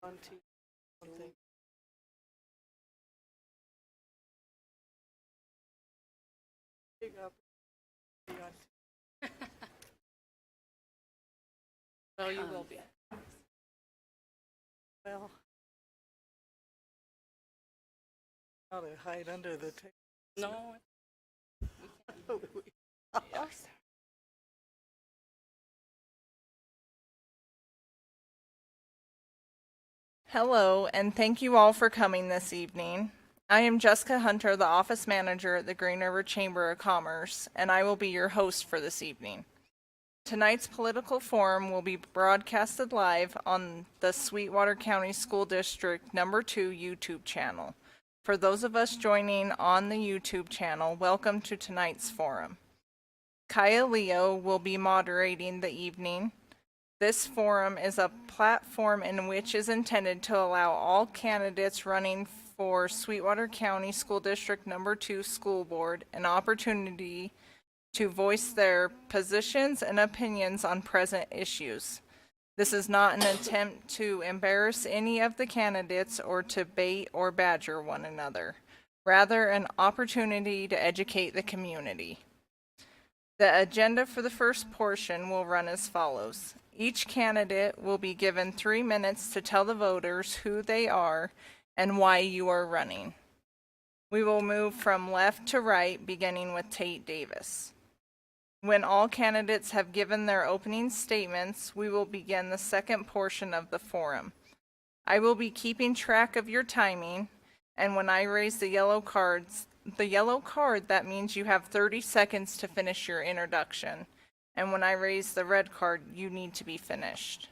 on TV. Something. Big up. Be on TV. Well, you will be. Well, how to hide under the table. No. Yes. Hello, and thank you all for coming this evening. I am Jessica Hunter, the office manager at the Green River Chamber of Commerce, and I will be your host for this evening. Tonight's political forum will be broadcasted live on the Sweetwater County School District No. 2 YouTube channel. For those of us joining on the YouTube channel, welcome to tonight's forum. Kaya Leo will be moderating the evening. This forum is a platform in which is intended to allow all candidates running for Sweetwater County School District No. 2 School Board an opportunity to voice their positions and opinions on present issues. This is not an attempt to embarrass any of the candidates or to bait or badger one another, rather an opportunity to educate the community. The agenda for the first portion will run as follows. Each candidate will be given 3 minutes to tell the voters who they are and why you are running. We will move from left to right, beginning with Tate Davis. When all candidates have given their opening statements, we will begin the second portion of the forum. I will be keeping track of your timing, and when I raise the yellow card, that means you have 30 seconds to finish your introduction. And when I raise the red card, you need to be finished.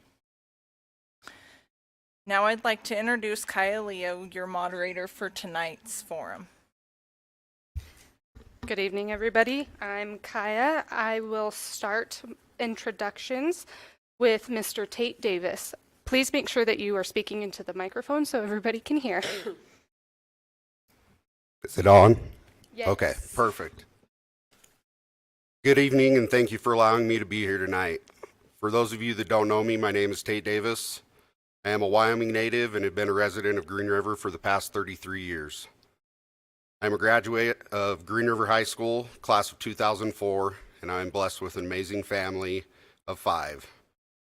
Now I'd like to introduce Kaya Leo, your moderator for tonight's forum. Good evening, everybody. I'm Kaya. I will start introductions with Mr. Tate Davis. Please make sure that you are speaking into the microphone so everybody can hear. Is it on? Yes. Okay, perfect. Good evening, and thank you for allowing me to be here tonight. For those of you that don't know me, my name is Tate Davis. I am a Wyoming native and have been a resident of Green River for the past 33 years. I'm a graduate of Green River High School, class of 2004, and I am blessed with an amazing family of 5.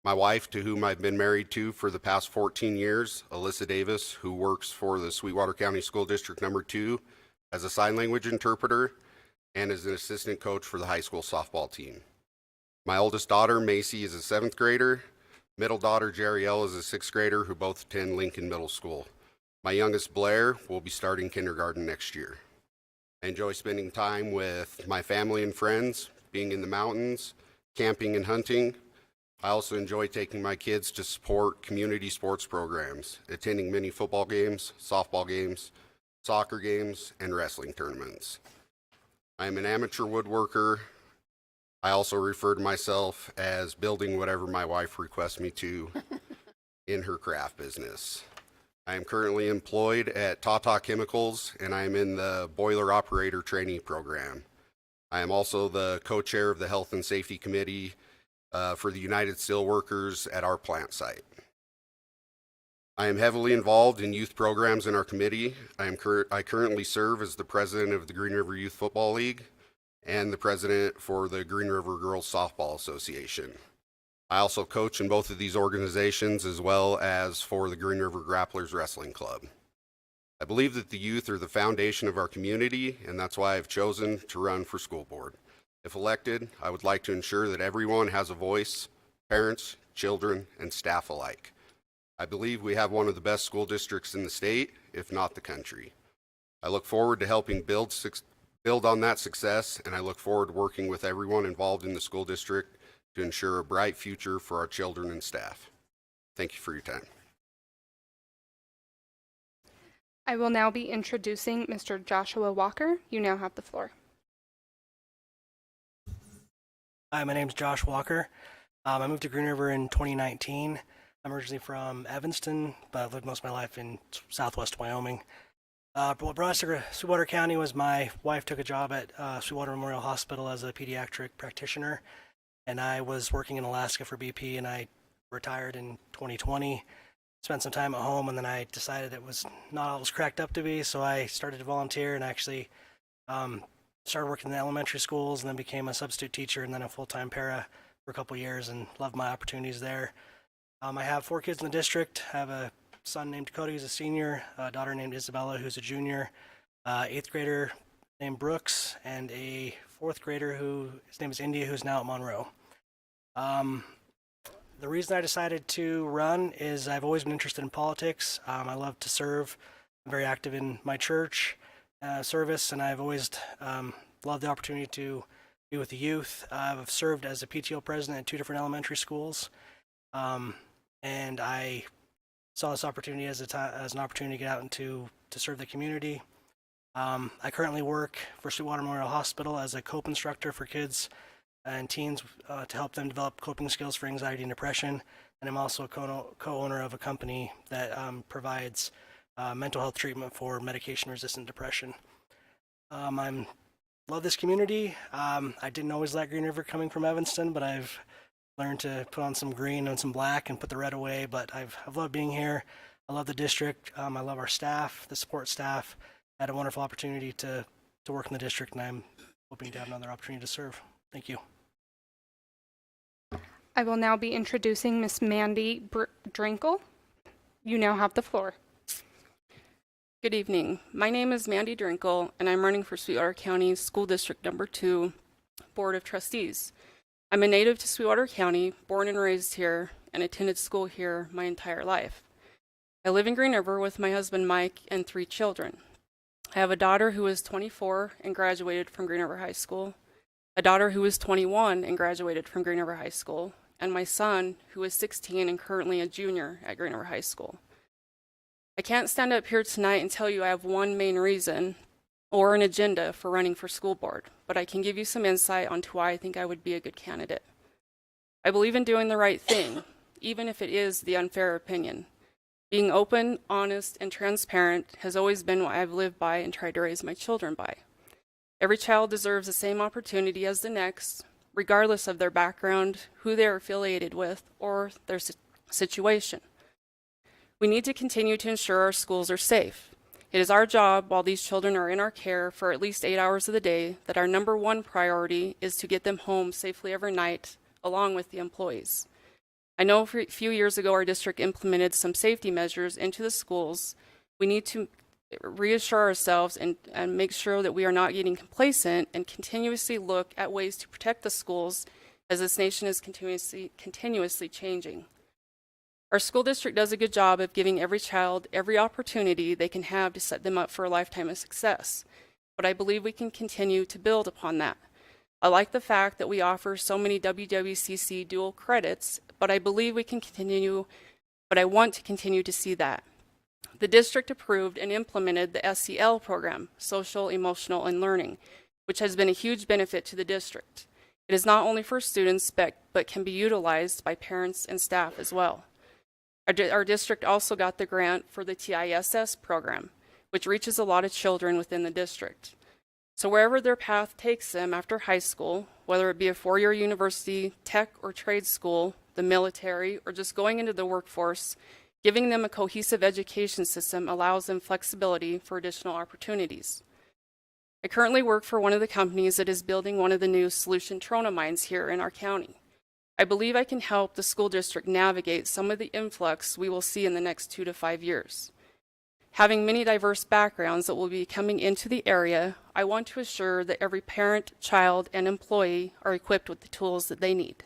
My wife, to whom I've been married to for the past 14 years, Alyssa Davis, who works for the Sweetwater County School District No. 2 as a sign language interpreter and as an assistant coach for the high school softball team. My oldest daughter, Macy, is a 7th grader. Middle daughter, Jeriel, is a 6th grader who both attend Lincoln Middle School. My youngest, Blair, will be starting kindergarten next year. I enjoy spending time with my family and friends, being in the mountains, camping and hunting. I also enjoy taking my kids to support community sports programs, attending many football games, softball games, soccer games, and wrestling tournaments. I am an amateur woodworker. I also refer to myself as building whatever my wife requests me to in her craft business. I am currently employed at Tata Chemicals, and I am in the boiler operator training program. I am also the co-chair of the Health and Safety Committee for the United Steelworkers at our plant site. I am heavily involved in youth programs in our committee. I currently serve as the president of the Green River Youth Football League and the president for the Green River Girls Softball Association. I also coach in both of these organizations as well as for the Green River Grapplers Wrestling Club. I believe that the youth are the foundation of our community, and that's why I've chosen to run for school board. If elected, I would like to ensure that everyone has a voice, parents, children, and staff alike. I believe we have one of the best school districts in the state, if not the country. I look forward to helping build on that success, and I look forward to working with everyone involved in the school district to ensure a bright future for our children and staff. Thank you for your time. I will now be introducing Mr. Joshua Walker. You now have the floor. Hi, my name is Josh Walker. I moved to Green River in 2019. I'm originally from Evanston, but I've lived most of my life in southwest Wyoming. But what brought us to Sweetwater County was my wife took a job at Sweetwater Memorial Hospital as a pediatric practitioner, and I was working in Alaska for BP, and I retired in 2020. spent some time at home, and then I decided it was not all it was cracked up to be, so I started to volunteer and actually started working in the elementary schools, and then became a substitute teacher and then a full-time para for a couple years, and loved my opportunities there. I have 4 kids in the district. I have a son named Dakota, who's a senior, a daughter named Isabella, who's a junior, 8th grader named Brooks, and a 4th grader his name is India, who's now at Monroe. The reason I decided to run is I've always been interested in politics. I love to serve. I'm very active in my church service, and I've always loved the opportunity to be with the youth. I've served as a PTO president at 2 different elementary schools, and I saw this opportunity as an opportunity to get out and to serve the community. I currently work for Sweetwater Memorial Hospital as a COPE instructor for kids and teens to help them develop coping skills for anxiety and depression. And I'm also a co-owner of a company that provides mental health treatment for medication-resistant depression. I love this community. I didn't always like Green River coming from Evanston, but I've learned to put on some green and some black and put the red away. But I've loved being here. I love the district. I love our staff, the support staff. I had a wonderful opportunity to work in the district, and I'm hoping to have another opportunity to serve. Thank you. I will now be introducing Miss Mandy Drinkle. You now have the floor. Good evening. My name is Mandy Drinkle, and I'm running for Sweetwater County School District Number 2 Board of Trustees. I'm a native to Sweetwater County, born and raised here, and attended school here my entire life. I live in Green River with my husband Mike and 3 children. I have a daughter who is 24 and graduated from Green River High School, a daughter who is 21 and graduated from Green River High School, and my son who is 16 and currently a junior at Green River High School. I can't stand up here tonight and tell you I have one main reason or an agenda for running for school board, but I can give you some insight onto why I think I would be a good candidate. I believe in doing the right thing, even if it is the unfair opinion. Being open, honest, and transparent has always been what I've lived by and tried to raise my children by. Every child deserves the same opportunity as the next, regardless of their background, who they are affiliated with, or their situation. We need to continue to ensure our schools are safe. It is our job, while these children are in our care for at least 8 hours of the day, that our number one priority is to get them home safely every night, along with the employees. I know a few years ago our district implemented some safety measures into the schools. We need to reassure ourselves and make sure that we are not getting complacent and continuously look at ways to protect the schools as this nation is continuously changing. Our school district does a good job of giving every child every opportunity they can have to set them up for a lifetime of success, but I believe we can continue to build upon that. I like the fact that we offer so many SWCSD dual credits, but I believe we can continue, but I want to continue to see that. The district approved and implemented the SEL program, Social, Emotional, and Learning, which has been a huge benefit to the district. It is not only for students, but can be utilized by parents and staff as well. Our district also got the grant for the TISS program, which reaches a lot of children within the district. So wherever their path takes them after high school, whether it be a 4-year university, tech or trade school, the military, or just going into the workforce, giving them a cohesive education system allows them flexibility for additional opportunities. I currently work for one of the companies that is building one of the new solution trona mines here in our county. I believe I can help the school district navigate some of the influx we will see in the next 2 to 5 years. Having many diverse backgrounds that will be coming into the area, I want to assure that every parent, child, and employee are equipped with the tools that they need.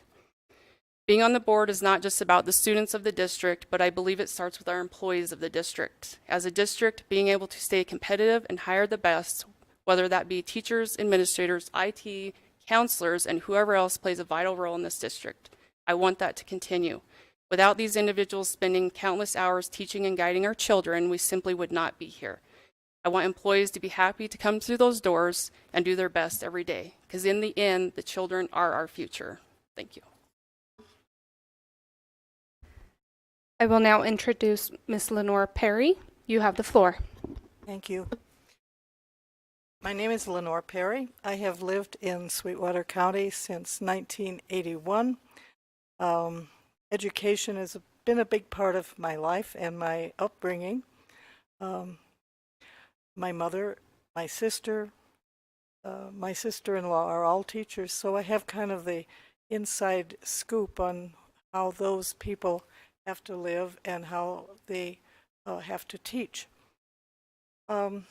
Being on the board is not just about the students of the district, but I believe it starts with our employees of the district. As a district, being able to stay competitive and hire the best, whether that be teachers, administrators, IT, counselors, and whoever else plays a vital role in this district. I want that to continue. Without these individuals spending countless hours teaching and guiding our children, we simply would not be here. I want employees to be happy to come through those doors and do their best every day, because in the end, the children are our future. Thank you. I will now introduce Ms. Lenore Perry. You have the floor. Thank you. My name is Lenore Perry. I have lived in Sweetwater County since 1981. Education is been a big part of my life and my upbringing. My mother, my sister, my sister-in-law are all teachers, so I have kind of the inside scoop on how those people have to live and how they have to teach. I'm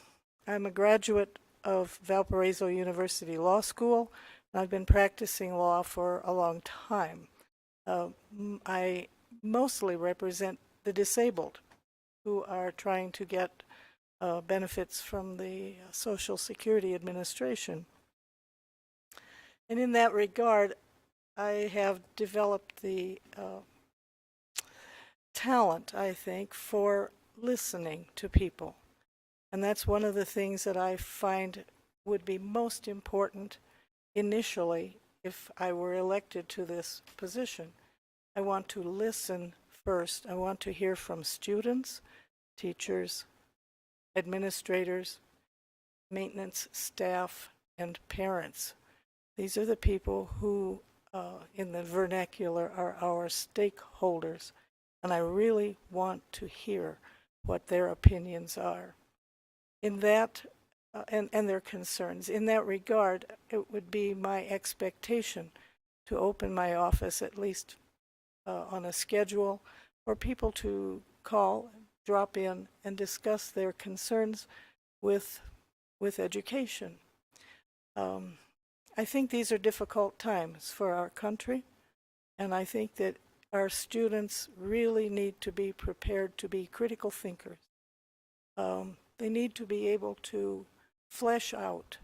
a graduate of Valparaiso University Law School, and I've been practicing law for a long time. I mostly represent the disabled who are trying to get benefits from the Social Security Administration. And in that regard, I have developed the talent, I think, for listening to people. And that's one of the things that I find would be most important initially if I were elected to this position. I want to listen first. I want to hear from students, teachers, administrators, maintenance staff, and parents. These are the people who, in the vernacular, are our stakeholders. And I really want to hear what their opinions are. In that, and their concerns. In that regard, it would be my expectation to open my office at least on a schedule for people to call, drop in, and discuss their concerns with education. I think these are difficult times for our country, and I think that our students really need to be prepared to be critical thinkers. They need to be able to flesh out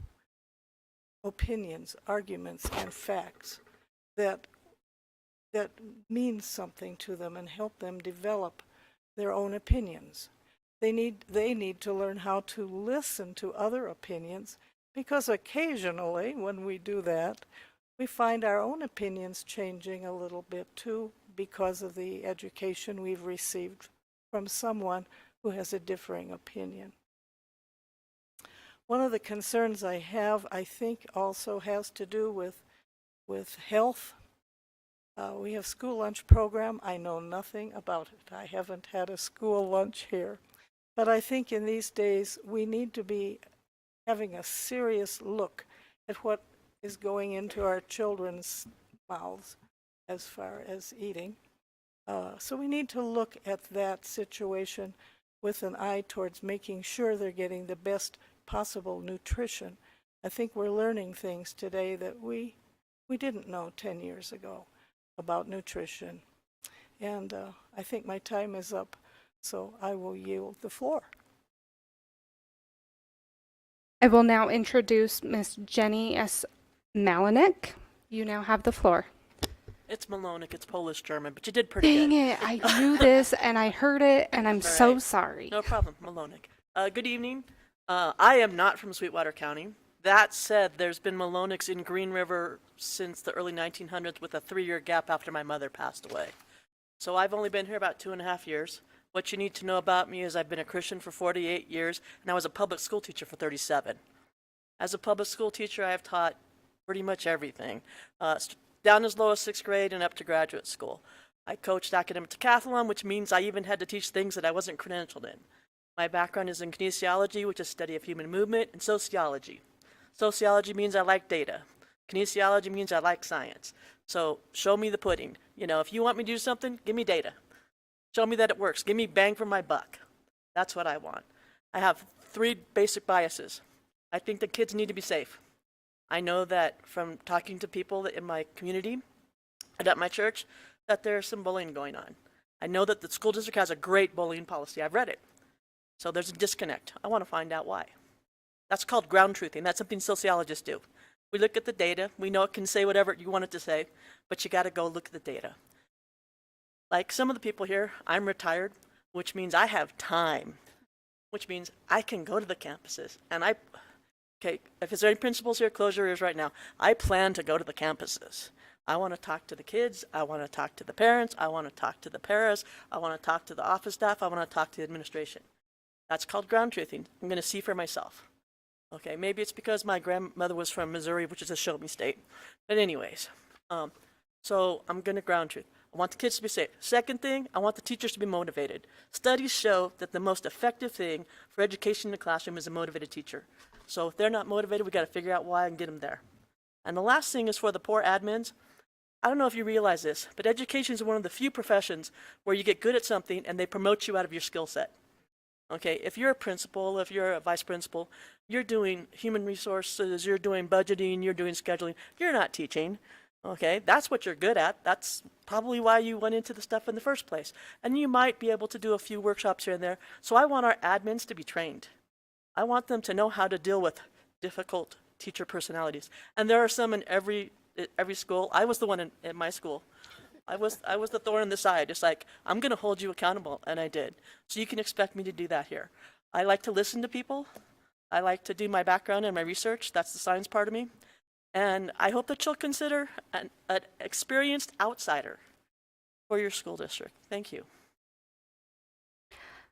opinions, arguments, and facts that mean something to them and help them develop their own opinions. They need to learn how to listen to other opinions, because occasionally when we do that, we find our own opinions changing a little bit too because of the education we've received from someone who has a differing opinion. One of the concerns I have, I think, also has to do with health. We have school lunch program. I know nothing about it. I haven't had a school lunch here. But I think in these days we need to be having a serious look at what is going into our children's mouths as far as eating. So we need to look at that situation with an eye towards making sure they're getting the best possible nutrition. I think we're learning things today that we didn't know 10 years ago about nutrition. And I think my time is up, so I will yield the floor. I will now introduce Miss Jenny S. Malinek. You now have the floor. It's Malonik, it's Polish German, but you did pretty Dang good. it, I knew this and I heard it and I'm All so right. sorry. No problem, Malonik. Good evening. I am not from Sweetwater County. That said, there's been Maloniks in Green River since the early 1900s with a 3-year gap after my mother passed away. So I've only been here about 2.5 years. What you need to know about me is I've been a Christian for 48 years, and I was a public school teacher for 37. As a public school teacher, I have taught pretty much everything, down as low as 6th grade and up to graduate school. I coached academic decathlon, which means I even had to teach things that I wasn't credentialed in. My background is in kinesiology, which is study of human movement, and sociology. Sociology means I like data. Kinesiology means I like science. So show me the pudding. You know, if you want me to do something, give me data. Show me that it works. Give me bang for my buck. That's what I want. I have 3 basic biases. I think the kids need to be safe. I know that from talking to people in my community and at my church that there's some bullying going on. I know that the school district has a great bullying policy. I've read it. So there's a disconnect. I want to find out why. That's called ground truthing. That's something sociologists do. We look at the data. We know it can say whatever you want it to say, but you got to go look at the data. Like some of the people here, I'm retired, which means I have time, which means I can go to the campuses. And okay, if there's any principals here, close your ears right now. I plan to go to the campuses. I want to talk to the kids. I want to talk to the parents. I want to talk to the paras. I want to talk to the office staff. I want to talk to the administration. That's called ground truthing. I'm going to see for myself. Okay, maybe it's because my grandmother was from Missouri, which is a show me state. But anyways, so I'm going to ground truth. I want the kids to be safe. Second thing, I want the teachers to be motivated. Studies show that the most effective thing for education in the classroom is a motivated teacher. So if they're not motivated, we got to figure out why and get them there. And the last thing is for the poor admins. I don't know if you realize this, but education is one of the few professions where you get good at something and they promote you out of your skill set. Okay, if you're a principal, if you're a vice principal, you're doing human resources, you're doing budgeting, you're doing scheduling, you're not teaching. Okay, that's what you're good at. That's probably why you went into the stuff in the first place. And you might be able to do a few workshops here and there. So I want our admins to be trained. I want them to know how to deal with difficult teacher personalities. And there are some in every school. I was the one in my school. I was the thorn in the side. It's like, I'm going to hold you accountable, and I did. So you can expect me to do that here. I like to listen to people. I like to do my background and my research. That's the science part of me. And I hope that you'll consider an experienced outsider for your school district. Thank you.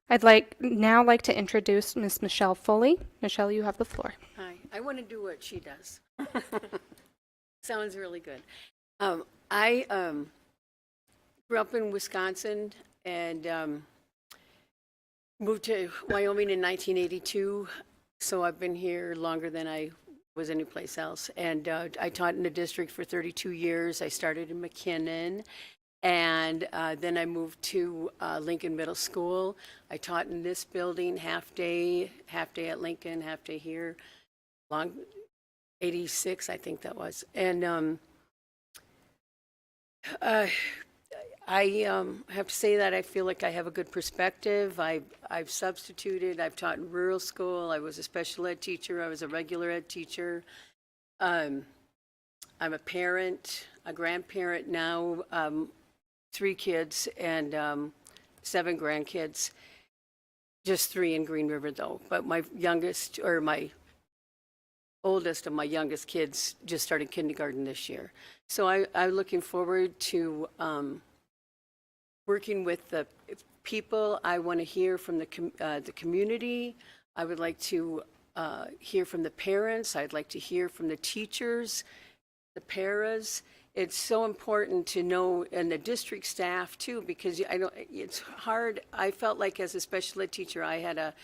I'd now like to introduce Ms. Michelle Foley. Michelle, you have the floor. Hi, I want to do what she does. Sounds really good. I grew up in Wisconsin and moved to Wyoming in 1982, so I've been here longer than I was anyplace else. And I taught in the district for 32 years. I started in McKinnon, and then I moved to Lincoln Middle School. I taught in this building half day at Lincoln, half day here, 86, I think that was. And I have to say that I feel like I have a good perspective. I've substituted. I've taught in rural school. I was a special ed teacher. I was a regular ed teacher. I'm a parent, a grandparent now, 3 kids and 7 grandkids. Just 3 in Green River, though. But my oldest of my youngest kids just started kindergarten this year. So I'm looking forward to working with the people. I want to hear from the community. I would like to hear from the parents. I'd like to hear from the teachers, the paras. It's so important to know, and the district staff too, because it's hard. I felt like as a special ed teacher, I had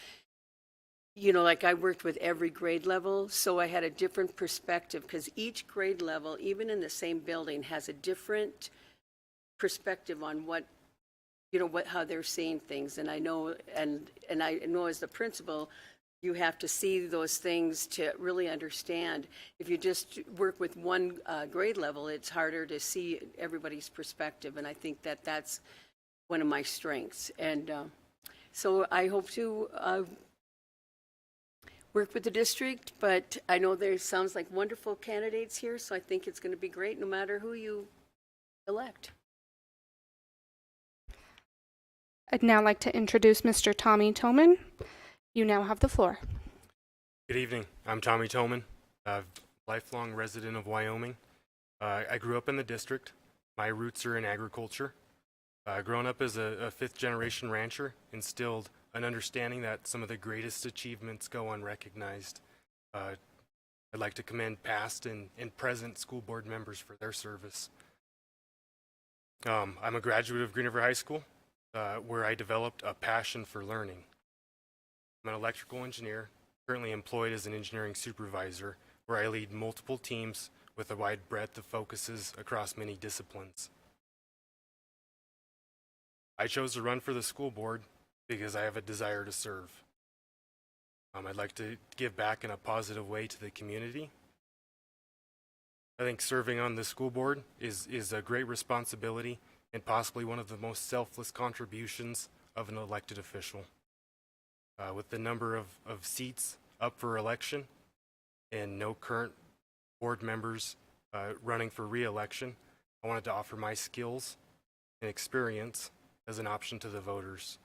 like I worked with every grade level, so I had a different perspective because each grade level, even in the same building, has a different perspective on how they're seeing things. And I know, and I know as the principal, you have to see those things to really understand. If you just work with one grade level, it's harder to see everybody's perspective. And I think that that's one of my strengths. And so I hope to work with the district, but I know there sounds like wonderful candidates here, so I think it's going to be great no matter who you elect. I'd now like to introduce Mr. Tommy Toman. You now have the floor. Good evening. I'm Tommy Toman, a lifelong resident of Wyoming. I grew up in the district. My roots are in agriculture. Growing up as a 5th-generation rancher instilled an understanding that some of the greatest achievements go unrecognized. I'd like to commend past and present school board members for their service. I'm a graduate of Green River High School, where I developed a passion for learning. I'm an electrical engineer, currently employed as an engineering supervisor, where I lead multiple teams with a wide breadth of focuses across many disciplines. I chose to run for the school board because I have a desire to serve. I'd like to give back in a positive way to the community. I think serving on the school board is a great responsibility and possibly one of the most selfless contributions of an elected official. With the number of seats up for election and no current board members running for re-election, I wanted to offer my skills and experience as an option to the voters.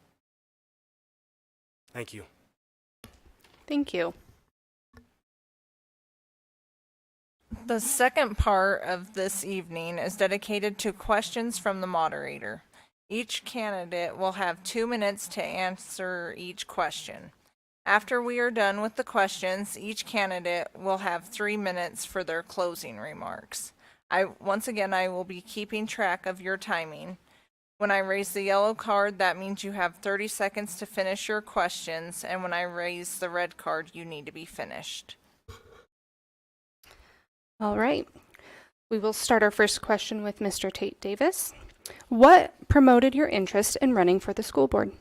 Thank you. Thank you. The second part of this evening is dedicated to questions from the moderator. Each candidate will have 2 minutes to answer each question. After we are done with the questions, each candidate will have 3 minutes for their closing remarks. Once again, I will be keeping track of your timing. When I raise the yellow card, that means you have 30 seconds to finish your questions, and when I raise the red card, you need to be finished. All right. We will start our first question with Mr. Tate Davis. What promoted your interest in running for the school board?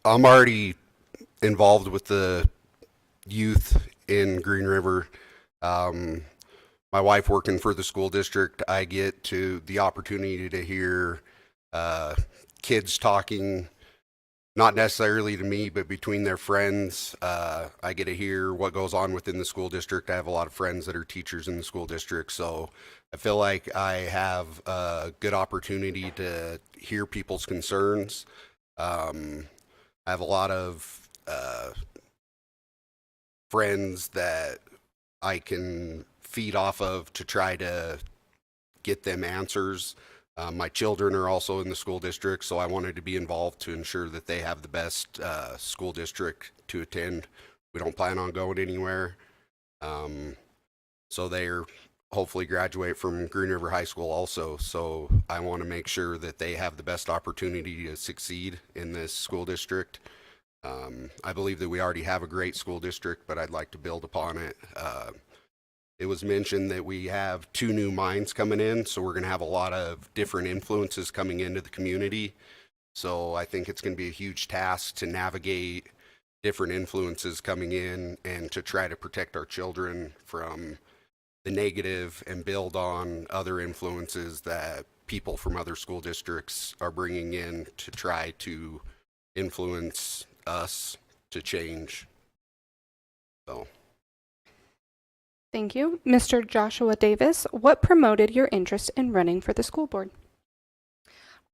I'm already involved with the youth in Green River. My wife working for the school district, I get to the opportunity to hear kids talking, not necessarily to me, but between their friends. I get to hear what goes on within the school district. I have a lot of friends that are teachers in the school district, so I feel like I have a good opportunity to hear people's concerns. I have a lot of friends that I can feed off of to try to get them answers. My children are also in the school district, so I wanted to be involved to ensure that they have the best school district to attend. We don't plan on going anywhere. So they're hopefully graduate from Green River High School also. So I want to make sure that they have the best opportunity to succeed in this school district. I believe that we already have a great school district, but I'd like to build upon it. It was mentioned that we have 2 new minds coming in, so we're going to have a lot of different influences coming into the community. So I think it's going to be a huge task to navigate different influences coming in and to try to protect our children from the negative and build on other influences that people from other school districts are bringing in to try to influence us to change. So. Thank you. Mr. Joshua Davis, what promoted your interest in running for the school board?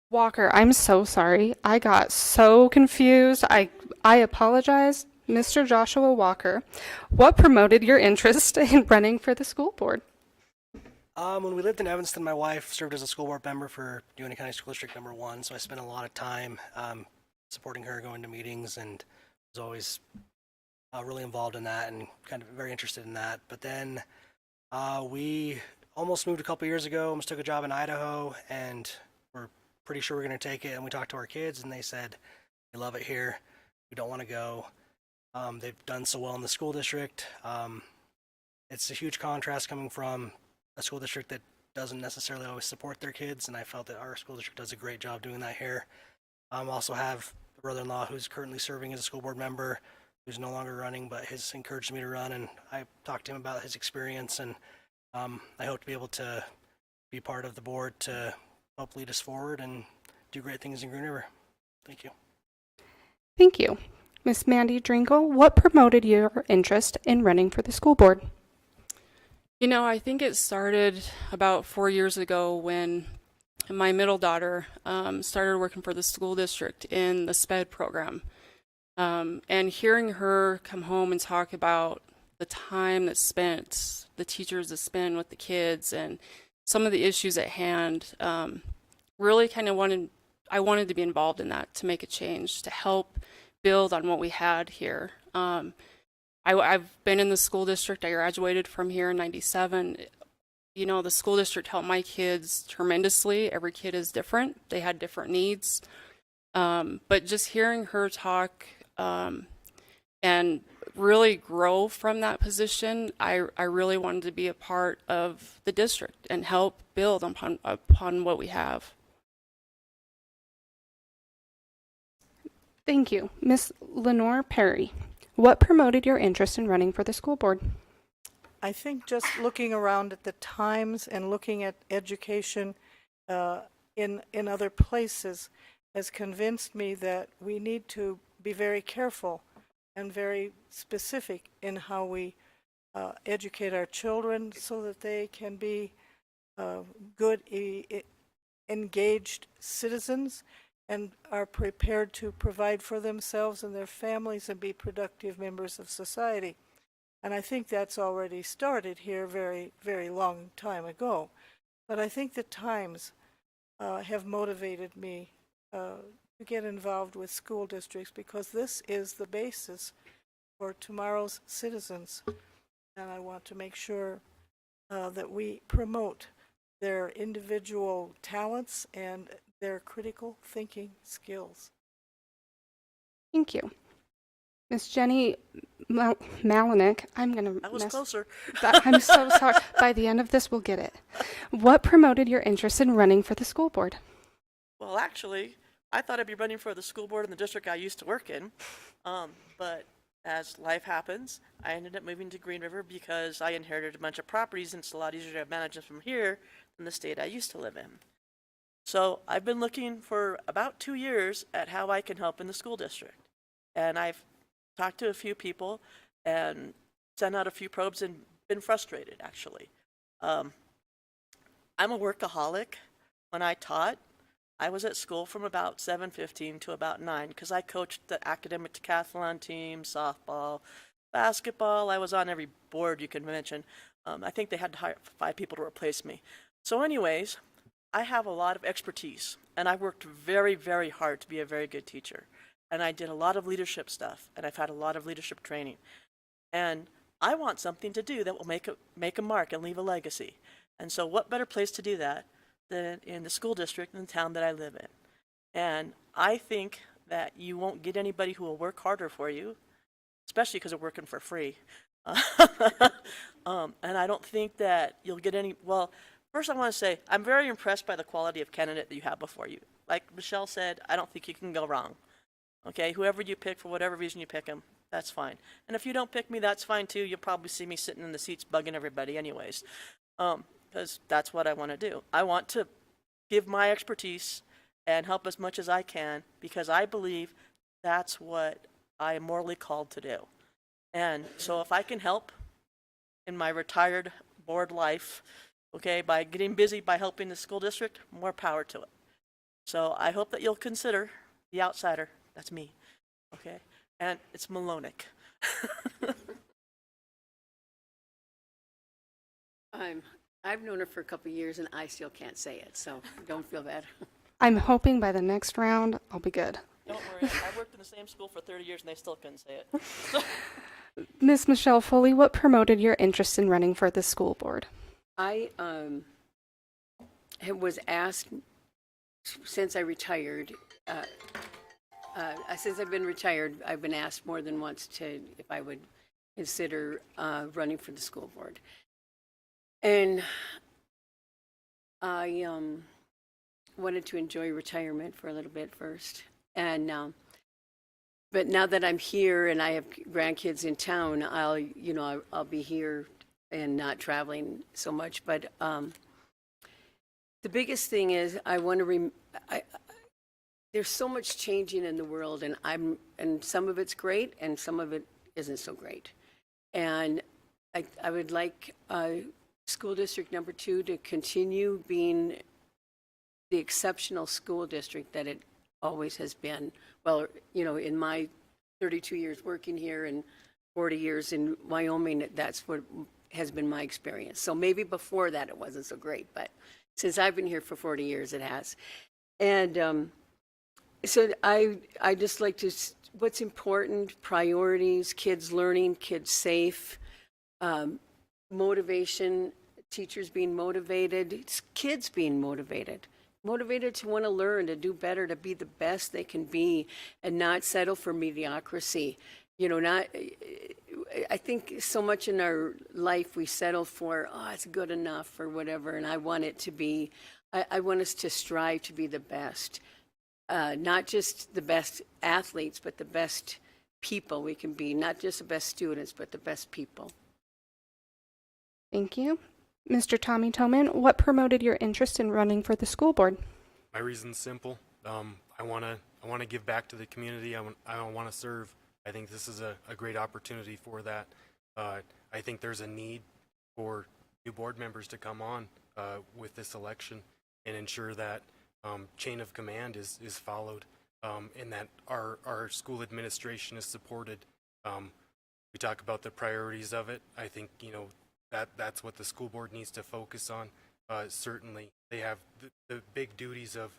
Walker, I'm so sorry. I got so confused. I apologize. Mr. Joshua Walker, what promoted your interest in running for the school board? When we lived in Evanston, my wife served as a school board member for Uintah County School District number 1, so I spent a lot of time supporting her, going to meetings, and was always really involved in that and kind of very interested in that. But then we almost moved a couple years ago, almost took a job in Idaho, and we're pretty sure we're going to take it. And we talked to our kids, and they said, "We love it here. We don't want to go." They've done so well in the school district. It's a huge contrast coming from a school district that doesn't necessarily always support their kids, and I felt that our school district does a great job doing that here. Also have a brother-in-law who's currently serving as a school board member, who's no longer running, but has encouraged me to run, and I talked to him about his experience, and I hope to be able to be part of the board to help lead us forward and do great things in Green River. Thank you. Thank you. Miss Mandy Drinkle, what promoted your interest in running for the school board? You know, I think it started about 4 years ago when my middle daughter started working for the school district in the SPED program. And hearing her come home and talk about the time that's spent, the teachers that spend with the kids and some of the issues at hand, really kind of I wanted to be involved in that, to make a change, to help build on what we had here. I've been in the school district. I graduated from here in '97. You know, the school district helped my kids tremendously. Every kid is different. They had different needs. But just hearing her talk and really grow from that position, I really wanted to be a part of the district and help build upon what we have. Thank you. Miss Lenore Perry, what promoted your interest in running for the school board? I think just looking around at the times and looking at education in other places has convinced me that we need to be very careful and very specific in how we educate our children so that they can be good, engaged citizens and are prepared to provide for themselves and their families and be productive members of society. And I think that's already started here very, very long time ago. But I think the times have motivated me to get involved with school districts because this is the basis for tomorrow's citizens. and I want to make sure that we promote their individual talents and their critical thinking skills. Thank you. Miss Jenny Malinek, I'm going to I was closer. I'm so sorry. By the end of this, we'll get it. What promoted your interest in running for the school board? Well, actually, I thought I'd be running for the school board in the district I used to work in. But as life happens, I ended up moving to Green River because I inherited a bunch of properties, and it's a lot easier to manage them from here than the state I used to live in. So I've been looking for about 2 years at how I can help in the school district. And I've talked to a few people and sent out a few probes and been frustrated, actually. I'm a workaholic. When I taught, I was at school from about 7:15 to about 9 because I coached the academic decathlon team, softball, basketball. I was on every board you can mention. I think they had to hire 5 people to replace me. So anyways, I have a lot of expertise, and I worked very, very hard to be a very good teacher. And I did a lot of leadership stuff, and I've had a lot of leadership training. And I want something to do that will make a mark and leave a legacy. And so what better place to do that than in the school district in the town that I live in? And I think that you won't get anybody who will work harder for you, especially because they're working for free. And I don't think that you'll get any, well, first I want to say, I'm very impressed by the quality of candidate that you have before you. Like Michelle said, I don't think you can go wrong. Okay, whoever you pick, for whatever reason you pick them, that's fine. And if you don't pick me, that's fine too. You'll probably see me sitting in the seats bugging everybody anyways, because that's what I want to do. I want to give my expertise and help as much as I can because I believe that's what I am morally called to do. And so if I can help in my retired board life, okay, by getting busy by helping the school district, more power to it. So I hope that you'll consider the outsider. That's me, okay? And it's Malonic. I've known her for a couple of years, and I still can't say it, so don't feel bad. I'm hoping by the next round, I'll be good. Don't worry, I worked in the same school for 30 years, and they still couldn't say it. Miss Michelle Foley, what promoted your interest in running for the school board? I was asked since I retired. Since I've been retired, I've been asked more than once if I would consider running for the school board. And I wanted to enjoy retirement for a little bit first. And but now that I'm here and I have grandkids in town, I'll be here and not traveling so much. But the biggest thing is I want to there's so much changing in the world, and some of it's great, and some of it isn't so great. And I would like school district number 2 to continue being the exceptional school district that it always has been. Well, in my 32 years working here and 40 years in Wyoming, that's what has been my experience. So maybe before that it wasn't so great, but since I've been here for 40 years, it has. And so I just like to, what's important, priorities, kids learning, kids safe, motivation, teachers being motivated, kids being motivated to want to learn, to do better, to be the best they can be, and not settle for mediocrity. I think so much in our life we settle for, it's good enough or whatever, and I want it to be, I want us to strive to be the best. Not just the best athletes, but the best people we can be. Not just the best students, but the best people. Thank you. Mr. Tommy Toman, what promoted your interest in running for the school board? My reason's simple. I want to give back to the community. I want to serve. I think this is a great opportunity for that. I think there's a need for new board members to come on with this election and ensure that chain of command is followed, and that our school administration is supported. We talk about the priorities of it. I think that's what the school board needs to focus on. Certainly, they have the big duties of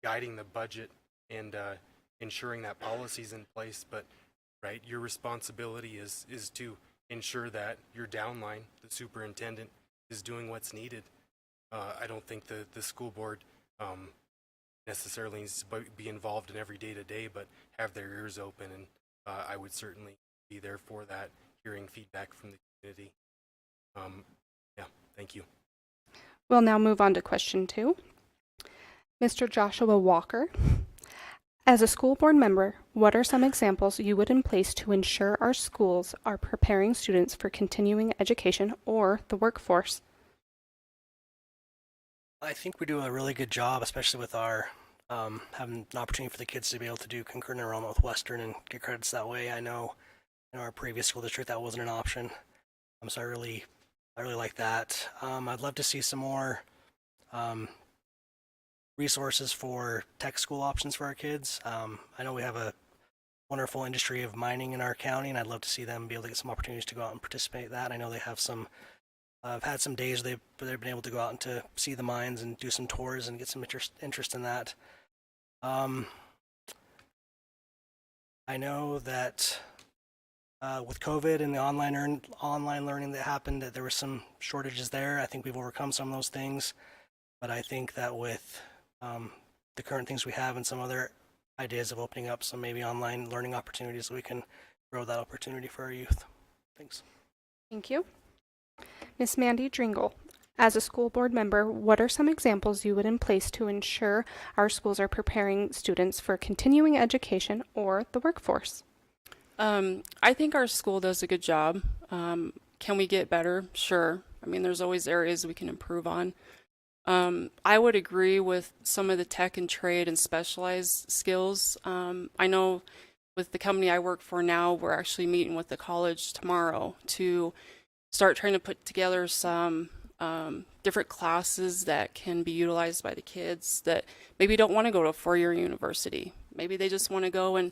guiding the budget and ensuring that policy's in place. But your responsibility is to ensure that your downline, the superintendent, is doing what's needed. I don't think the school board necessarily needs to be involved in every day-to-day, but have their ears open, and I would certainly be there for that, hearing feedback from the community. Yeah, thank you. We'll now move on to question 2. Mr. Joshua Walker, as a school board member, what are some examples you would in place to ensure our schools are preparing students for continuing education or the workforce? I think we do a really good job, especially with our having an opportunity for the kids to be able to do concurrent enrollment with Western and get credits that way. I know in our previous school district that wasn't an option, so I really like that. I'd love to see some more resources for tech school options for our kids. I know we have a wonderful industry of mining in our county, and I'd love to see them be able to get some opportunities to go out and participate in that. I know they have some. I've had some days they've been able to go out and to see the mines and do some tours and get some interest in that. I know that with COVID and the online learning that happened, that there were some shortages there. I think we've overcome some of those things, but I think that with the current things we have and some other ideas of opening up some maybe online learning opportunities, we can grow that opportunity for our youth. Thanks. Thank you. Miss Mandy Dringle, as a school board member, what are some examples you would in place to ensure our schools are preparing students for continuing education or the workforce? I think our school does a good job. Can we get better? Sure. I mean, there's always areas we can improve on. I would agree with some of the tech and trade and specialized skills. I know with the company I work for now, we're actually meeting with the college tomorrow to start trying to put together some different classes that can be utilized by the kids that maybe don't want to go to a 4-year university. Maybe they just want to go and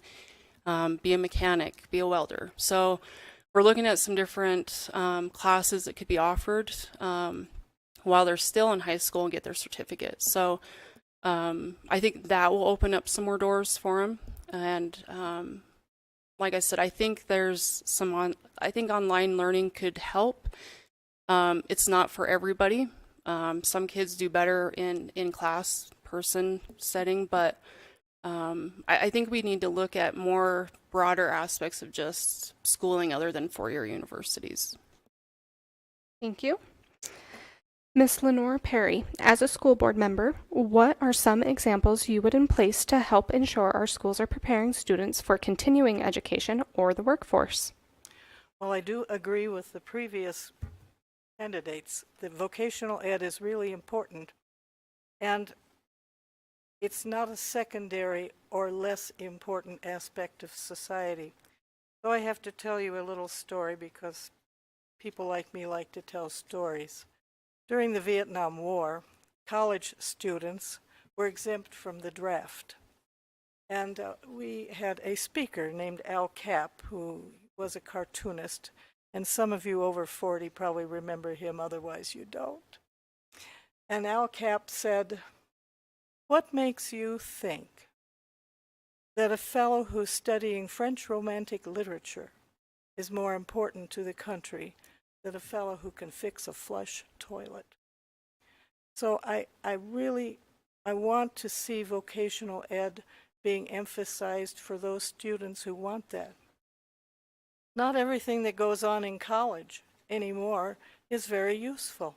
be a mechanic, be a welder. So we're looking at some different classes that could be offered while they're still in high school and get their certificate. So I think that will open up some more doors for them. And like I said, I think there's I think online learning could help. It's not for everybody. Some kids do better in class person setting, but I think we need to look at more broader aspects of just schooling other than 4-year universities. Thank you. Miss Lenore Perry, as a school board member, what are some examples you would in place to help ensure our schools are preparing students for continuing education or the workforce? Well, I do agree with the previous candidates. The vocational ed is really important, and it's not a secondary or less important aspect of society. So I have to tell you a little story because people like me like to tell stories. During the Vietnam War, college students were exempt from the draft. And we had a speaker named Al Capp, who was a cartoonist, and some of you over 40 probably remember him, otherwise you don't. And Al Capp said, "What makes you think that a fellow who's studying French Romantic literature is more important to the country than a fellow who can fix a flush toilet?" So I want to see vocational ed being emphasized for those students who want that. Not everything that goes on in college anymore is very useful.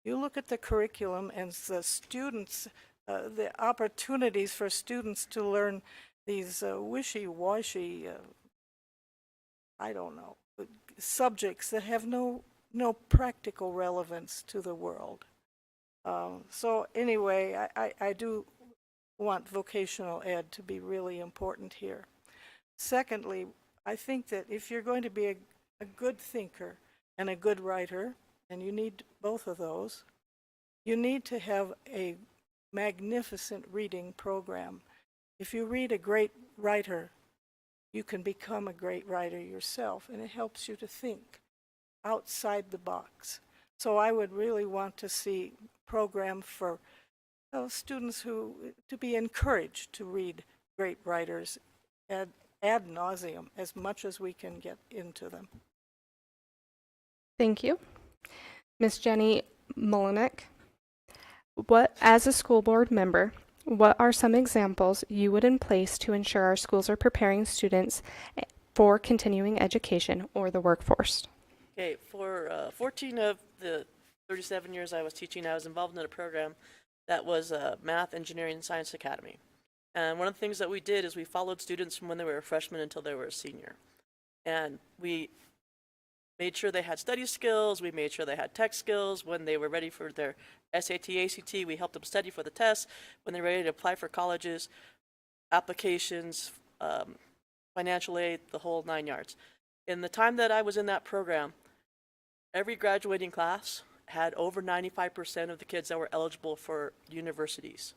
You look at the curriculum and the students, the opportunities for students to learn these wishy-washy, I don't know, subjects that have no practical relevance to the world. So anyway, I do want vocational ed to be really important here. Secondly, I think that if you're going to be a good thinker and a good writer, and you need both of those, you need to have a magnificent reading program. If you read a great writer, you can become a great writer yourself, and it helps you to think outside the box. So I would really want to see a program for students to be encouraged to read great writers ad nauseum as much as we can get into them. Thank you. Miss Jenny Molinek, as a school board member, what are some examples you would in place to ensure our schools are preparing students for continuing education or the workforce? Okay, for 14 of the 37 years I was teaching, I was involved in a program that was Math, Engineering, and Science Academy. And one of the things that we did is we followed students from when they were a freshman until they were a senior. And we made sure they had study skills, we made sure they had tech skills. When they were ready for their SAT, ACT, we helped them study for the tests. When they're ready to apply for colleges, applications, financial aid, the whole 9 yards. In the time that I was in that program, every graduating class had over 95% of the kids that were eligible for universities.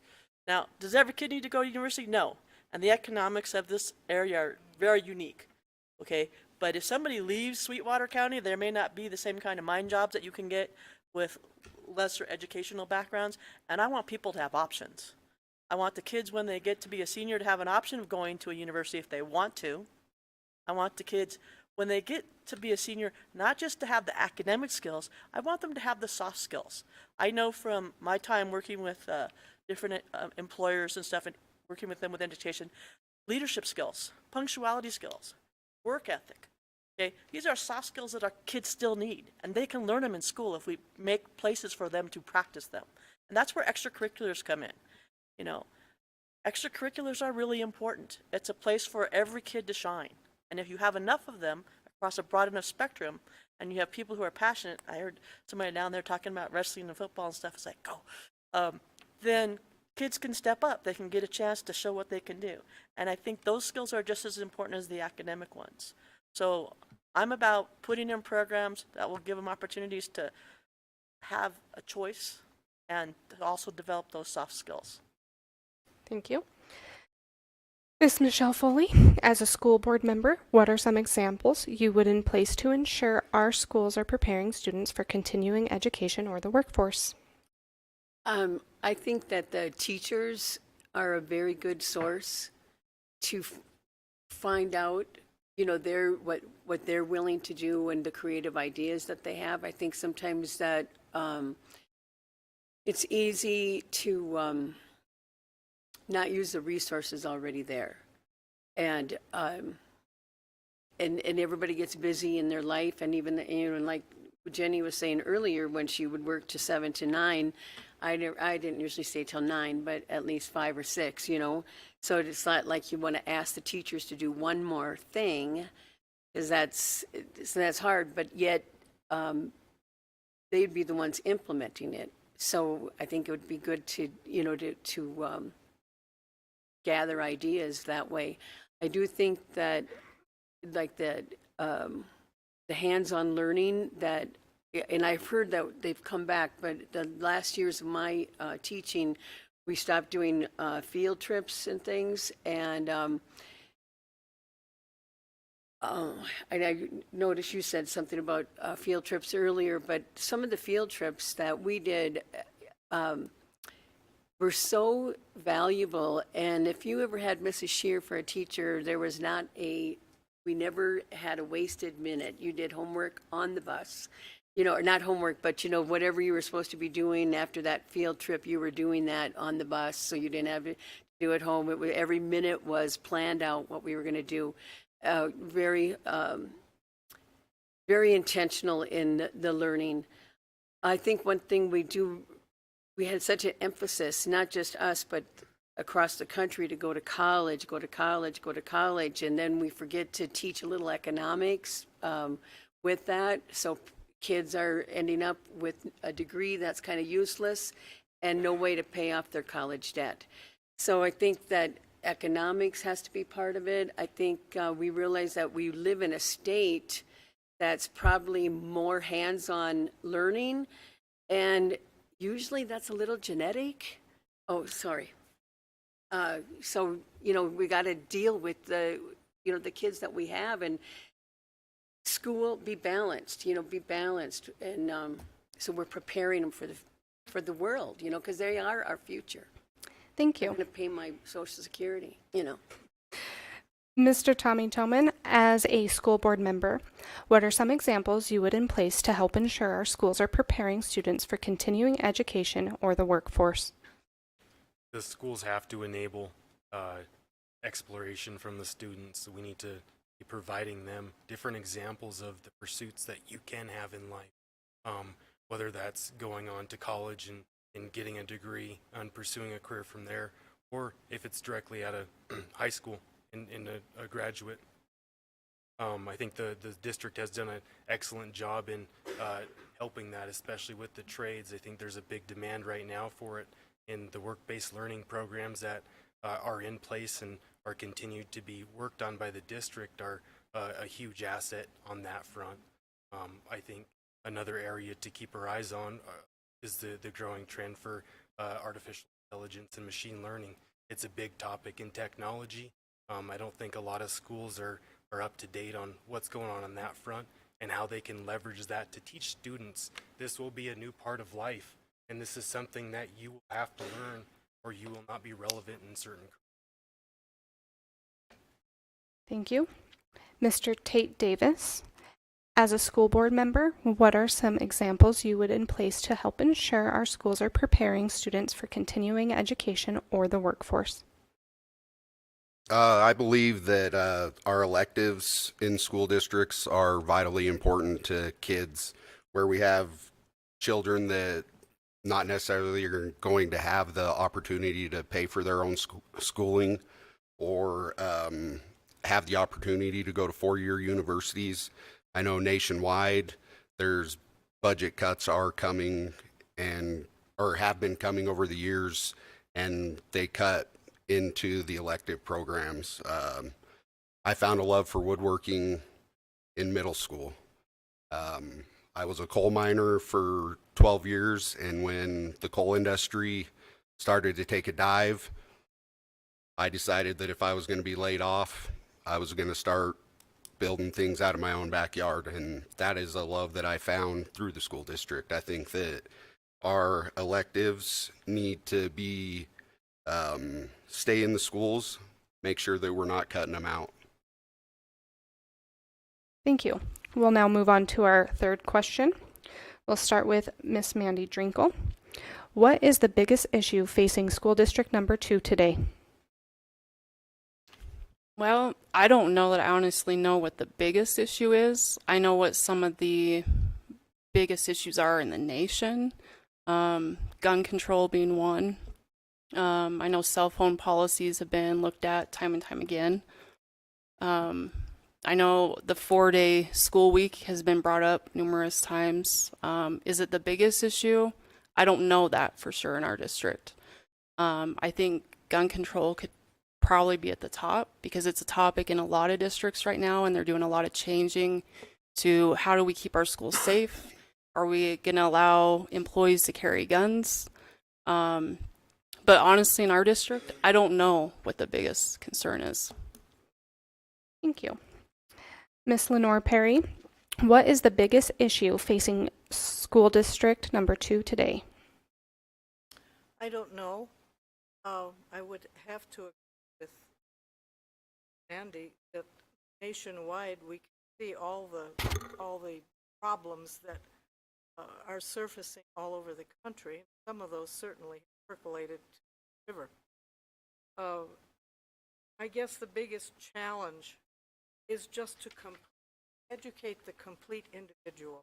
Now, does every kid need to go to university? No. And the economics of this area are very unique, okay? But if somebody leaves Sweetwater County, there may not be the same kind of mine jobs that you can get with lesser educational backgrounds, and I want people to have options. I want the kids, when they get to be a senior, to have an option of going to a university if they want to. I want the kids, when they get to be a senior, not just to have the academic skills, I want them to have the soft skills. I know from my time working with different employers and stuff and working with them with education, leadership skills, punctuality skills, work ethic. Okay, these are soft skills that our kids still need, and they can learn them in school if we make places for them to practice them. And that's where extracurriculars come in. You know, extracurriculars are really important. It's a place for every kid to shine. And if you have enough of them across a broad enough spectrum, and you have people who are passionate, I heard somebody down there talking about wrestling and football and stuff, it's like, go. Then kids can step up. They can get a chance to show what they can do. And I think those skills are just as important as the academic ones. So I'm about putting in programs that will give them opportunities to have a choice and to also develop those soft skills. Thank you. Miss Michelle Foley, as a school board member, what are some examples you would in place to ensure our schools are preparing students for continuing education or the workforce? I think that the teachers are a very good source to find out, you know, what they're willing to do and the creative ideas that they have. I think sometimes that it's easy to not use the resources already there, and everybody gets busy in their life, and even like Jenny was saying earlier, when she would work to 7 to 9. I didn't usually stay till 9, but at least 5 or 6, you know. So it's not like you want to ask the teachers to do one more thing, because that's hard. But yet, they'd be the ones implementing it. So I think it would be good to, you know, to gather ideas that way. I do think that, like the hands-on learning that. And I've heard that they've come back, but the last years of my teaching, we stopped doing field trips and things. And I noticed you said something about field trips earlier, but some of the field trips that we did were so valuable. And if you ever had Mrs. Shear for a teacher, we never had a wasted minute. You did homework on the bus. You know, or not homework, but, you know, whatever you were supposed to be doing after that field trip, you were doing that on the bus, so you didn't have to do it home. Every minute was planned out what we were going to do. Very intentional in the learning. I think one thing we had such an emphasis, not just us, but across the country, to go to college, and then we forget to teach a little economics with that. So kids are ending up with a degree that's kind of useless and no way to pay off their college debt. So I think that economics has to be part of it. I think we realize that we live in a state that's probably more hands-on learning, and usually that's a little genetic. Oh, sorry. So, you know, we got to deal with the kids that we have, and school, be balanced, and so we're preparing them for the world, you know, because they are our future. Thank you. I'm going to pay my Social Security, you know. Mr. Tommy Toman, as a school board member, what are some examples you would in place to help ensure our schools are preparing students for continuing education or the workforce? The schools have to enable exploration from the students. We need to be providing them different examples of the pursuits that you can have in life, whether that's going on to college and getting a degree and pursuing a career from there, or if it's directly out of high school in a graduate. I think the district has done an excellent job in helping that, especially with the trades. I think there's a big demand right now for it in the work-based learning programs that are in place and are continued to be worked on by the district are a huge asset on that front. I think another area to keep our eyes on is the growing trend for artificial intelligence and machine learning. It's a big topic in technology. I don't think a lot of schools are up to date on what's going on that front and how they can leverage that to teach students this will be a new part of life, and this is something that you will have to learn or you will not be relevant in certain. Thank you. Mr. Tate Davis, as a school board member, what are some examples you would in place to help ensure our schools are preparing students for continuing education or the workforce? I believe that our electives in school districts are vitally important to kids, where we have children that not necessarily are going to have the opportunity to pay for their own schooling or have the opportunity to go to four-year universities. I know nationwide there's budget cuts are coming and or have been coming over the years, and they cut into the elective programs. I found a love for woodworking in middle school. I was a coal miner for 12 years, and when the coal industry started to take a dive, I decided that if I was going to be laid off, I was going to start building things out of my own backyard, and that is a love that I found through the school district. I think that our electives need to be stay in the schools, make sure that we're not cutting them out. Thank you. We'll now move on to our third question. We'll start with Miss Mandy Drinkle. What is the biggest issue facing school district number 2 today? Well, I don't know that I honestly know what the biggest issue is. I know what some of the biggest issues are in the nation. Gun control being one. I know cell phone policies have been looked at time and time again. I know the 4-day school week has been brought up numerous times. Is it the biggest issue? I don't know that for sure in our district. I think gun control could probably be at the top because it's a topic in a lot of districts right now, and they're doing a lot of changing to how do we keep our schools safe? Are we going to allow employees to carry guns? But honestly, in our district, I don't know what the biggest concern is. Thank you. Miss Lenore Perry, what is the biggest issue facing school district number 2 today? I don't know. I would have to agree with Andy that nationwide we can see all the problems that are surfacing all over the country. Some of those certainly percolated to the river. I guess the biggest challenge is just to educate the complete individual,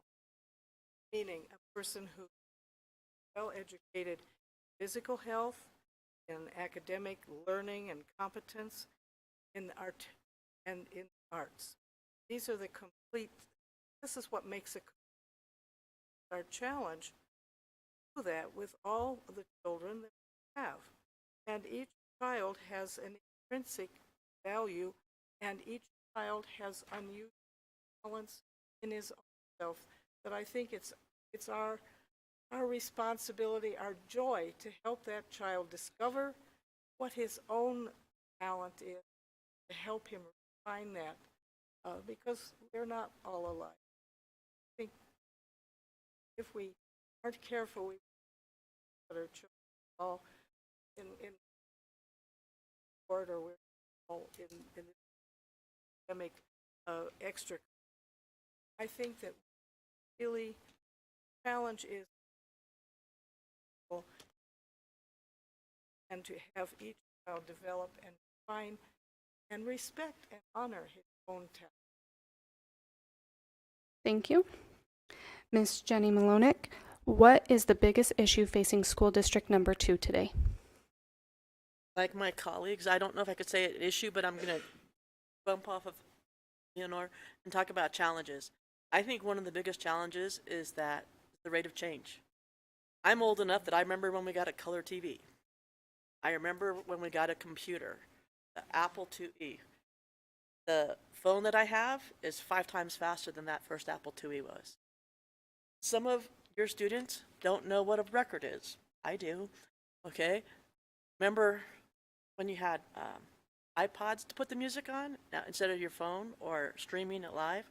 meaning a person who's well educated in physical health, in academic learning and competence, in art and in arts. These are the complete, this is what makes it our challenge to do that with all of the children that we have. And each child has an intrinsic value, and each child has unusual talents in his own self that I think it's our responsibility, our joy to help that child discover what his own talent is, to help him refine that, because they're not all alike. I think if we aren't careful, we put our children all in sport, or we're all in academic extra. I think that really challenge is and to have each child develop and find and respect and honor his own talent. Thank you. Ms. Jenny Malonick, what is the biggest issue facing school district number 2 today? Like my colleagues, I don't know if I could say an issue, but I'm going to bump off of Leonore and talk about challenges. I think one of the biggest challenges is that the rate of change. I'm old enough that I remember when we got a color TV. I remember when we got a computer, the Apple IIe. The phone that I have is 5 times faster than that first Apple IIe was. Some of your students don't know what a record is. I do. Okay? Remember when you had iPods to put the music on now, instead of your phone or streaming it live?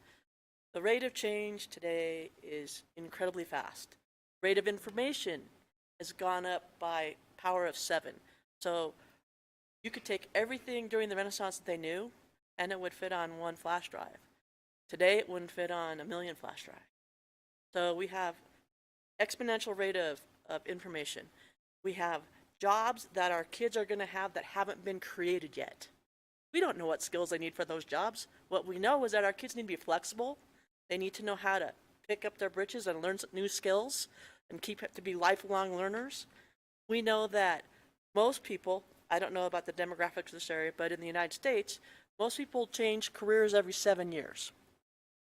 The rate of change today is incredibly fast. Rate of information has gone up by power of 7. So you could take everything during the Renaissance that they knew, and it would fit on one flash drive. Today, it wouldn't fit on 1 million flash drives. So we have exponential rate of information. We have jobs that our kids are going to have that haven't been created yet. We don't know what skills they need for those jobs. What we know is that our kids need to be flexible. They need to know how to pick up their britches and learn some new skills and keep to be lifelong learners. We know that most people, I don't know about the demographics of this area, but in the United States, most people change careers every 7 years.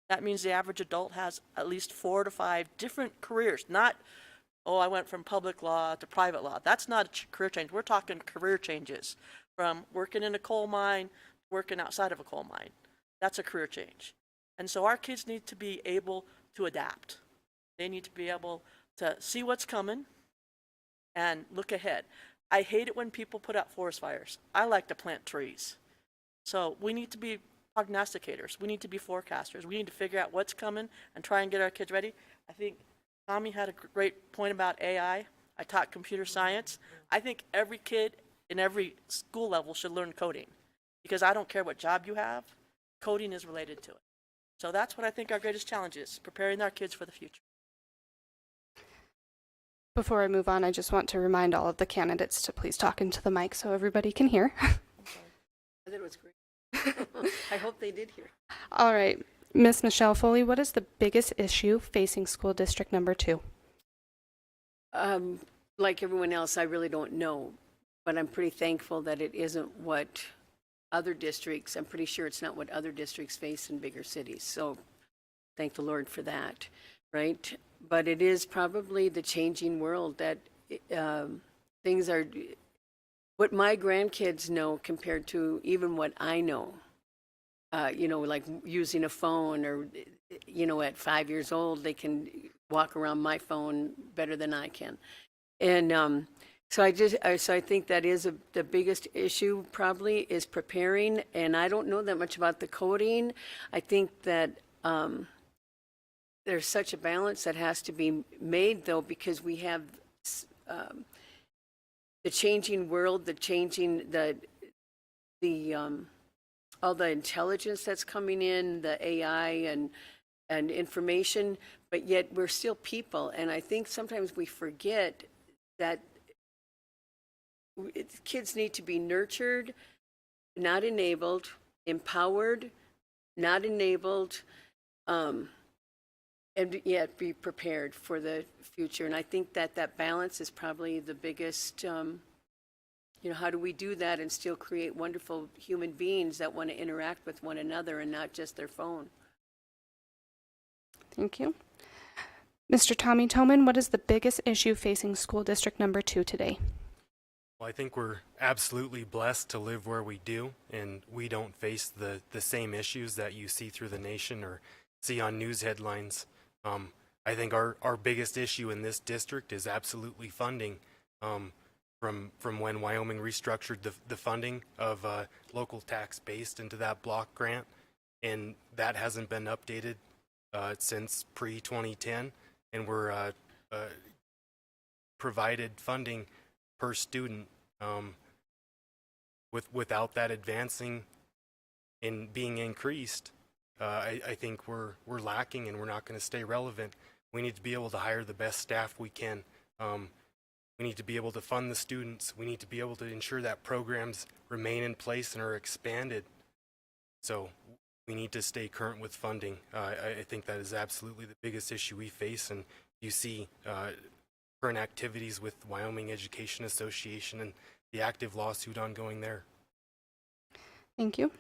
That means the average adult has at least 4 to 5 different careers, not, oh, I went from public law to private law. That's not a career change. We're talking career changes from working in a coal mine to working outside of a coal mine. That's a career change. And so our kids need to be able to adapt. They need to be able to see what's coming and look ahead. I hate it when people put out forest fires. I like to plant trees. So we need to be prognosticators. We need to be forecasters. We need to figure out what's coming and try and get our kids ready. I think Tommy had a great point about AI. I taught computer science. I think every kid in every school level should learn coding, because I don't care what job you have, coding is related to it. So that's what I think our greatest challenge is, preparing our kids for the future. Before I move on, I just want to remind all of the candidates to please talk into the mic so everybody can hear. I thought it was great. I hope they did hear. All right, Miss Michelle Foley, what is the biggest issue facing school district number 2? Like everyone else, I really don't know, but I'm pretty thankful that it isn't what other districts, I'm pretty sure it's not what other districts face in bigger cities. So thank the Lord for that, right? But it is probably the changing world that things are, what my grandkids know compared to even what I know. Like using a phone, or, at 5 years old, they can walk around my phone better than I can. And so I think that is the biggest issue probably is preparing. And I don't know that much about the coding. I think that there's such a balance that has to be made, though, because we have the changing world, all the intelligence that's coming in, the AI and information, but yet we're still people. And I think sometimes we forget that kids need to be nurtured, not enabled, empowered, not enabled, and yet be prepared for the future. And I think that balance is probably the biggest, how do we do that and still create wonderful human beings that want to interact with one another and not just their phone? Thank you. Mr. Tommy Toman, what is the biggest issue facing school district number 2 today? Well, I think we're absolutely blessed to live where we do, and we don't face the same issues that you see through the nation or see on news headlines. I think our biggest issue in this district is absolutely funding. From when Wyoming restructured the funding of local tax based into that block grant, and that hasn't been updated since pre-2010, and we're provided funding per student without that advancing in being increased, I think we're lacking and we're not going to stay relevant. We need to be able to hire the best staff we can. We need to be able to fund the students. We need to be able to ensure that programs remain in place and are expanded. So we need to stay current with funding. I think that is absolutely the biggest issue we face, and you see current activities with Wyoming Education Association and the active lawsuit ongoing there. Thank you.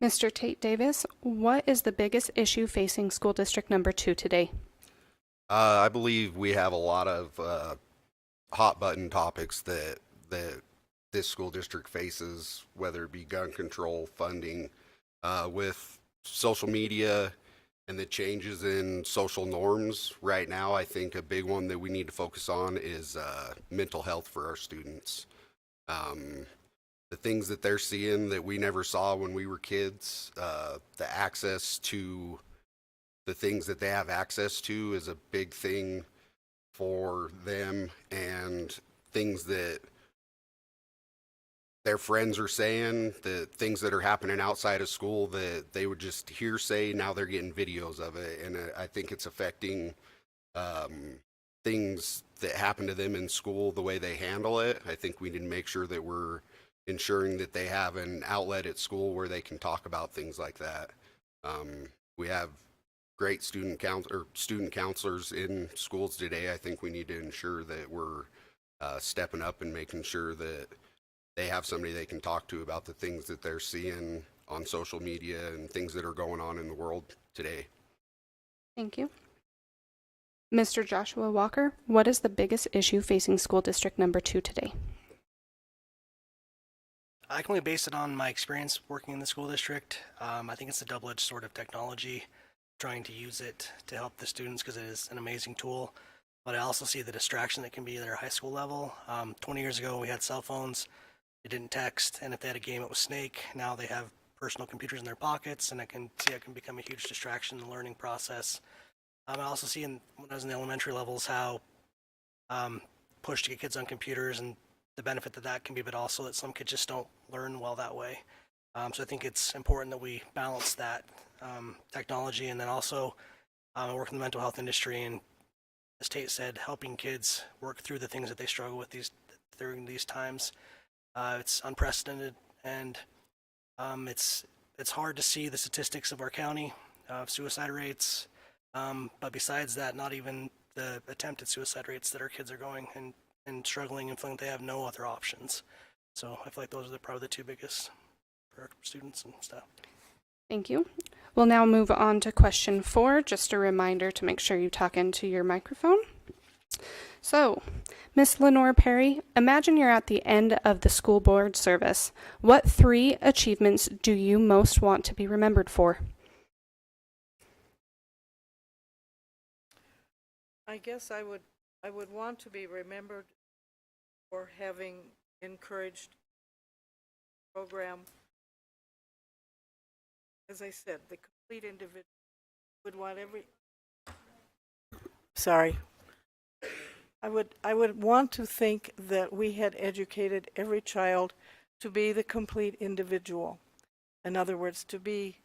Mr. Tate Davis, what is the biggest issue facing school district number 2 today? I believe we have a lot of hot button topics that this school district faces, whether it be gun control, funding, with social media and the changes in social norms right now. I think a big one that we need to focus on is mental health for our students. The things that they're seeing that we never saw when we were kids, the access to the things that they have access to is a big thing for them, and things that their friends are saying, the things that are happening outside of school that they would just hear say, now they're getting videos of it. And I think it's affecting things that happen to them in school, the way they handle it. I think we need to make sure that we're ensuring that they have an outlet at school where they can talk about things like that. We have great student counselors in schools today. I think we need to ensure that we're stepping up and making sure that they have somebody they can talk to about the things that they're seeing on social media and things that are going on in the world today. Thank you. Mr. Joshua Walker, what is the biggest issue facing school district number 2 today? I can only base it on my experience working in the school district. I think it's a double-edged sword of technology, trying to use it to help the students because it is an amazing tool. But I also see the distraction that can be at our high school level. 20 years ago, we had cell phones. They didn't text, and if they had a game, it was Snake. Now they have personal computers in their pockets, and I can see it can become a huge distraction in the learning process. I also see when I was in the elementary levels how push to get kids on computers and the benefit that can be, but also that some kids just don't learn well that way. So I think it's important that we balance that technology, and then also I work in the mental health industry, and as Tate said, helping kids work through the things that they struggle with during these times. It's unprecedented, and it's hard to see the statistics of our county of suicide rates, but besides that, not even the attempted suicide rates that our kids are going and struggling and feeling they have no other options. So I feel like those are probably the two biggest for our students and stuff. Thank you. We'll now move on to question 4. Just a reminder to make sure you talk into your microphone. So, Miss Lenore Perry, imagine you're at the end of the school board service. What 3 achievements do you most want to be remembered for? I guess I would want to be remembered for having encouraged the program. As I said, the complete individual would want I would want to think that we had educated every child to be the complete individual. In other words, to be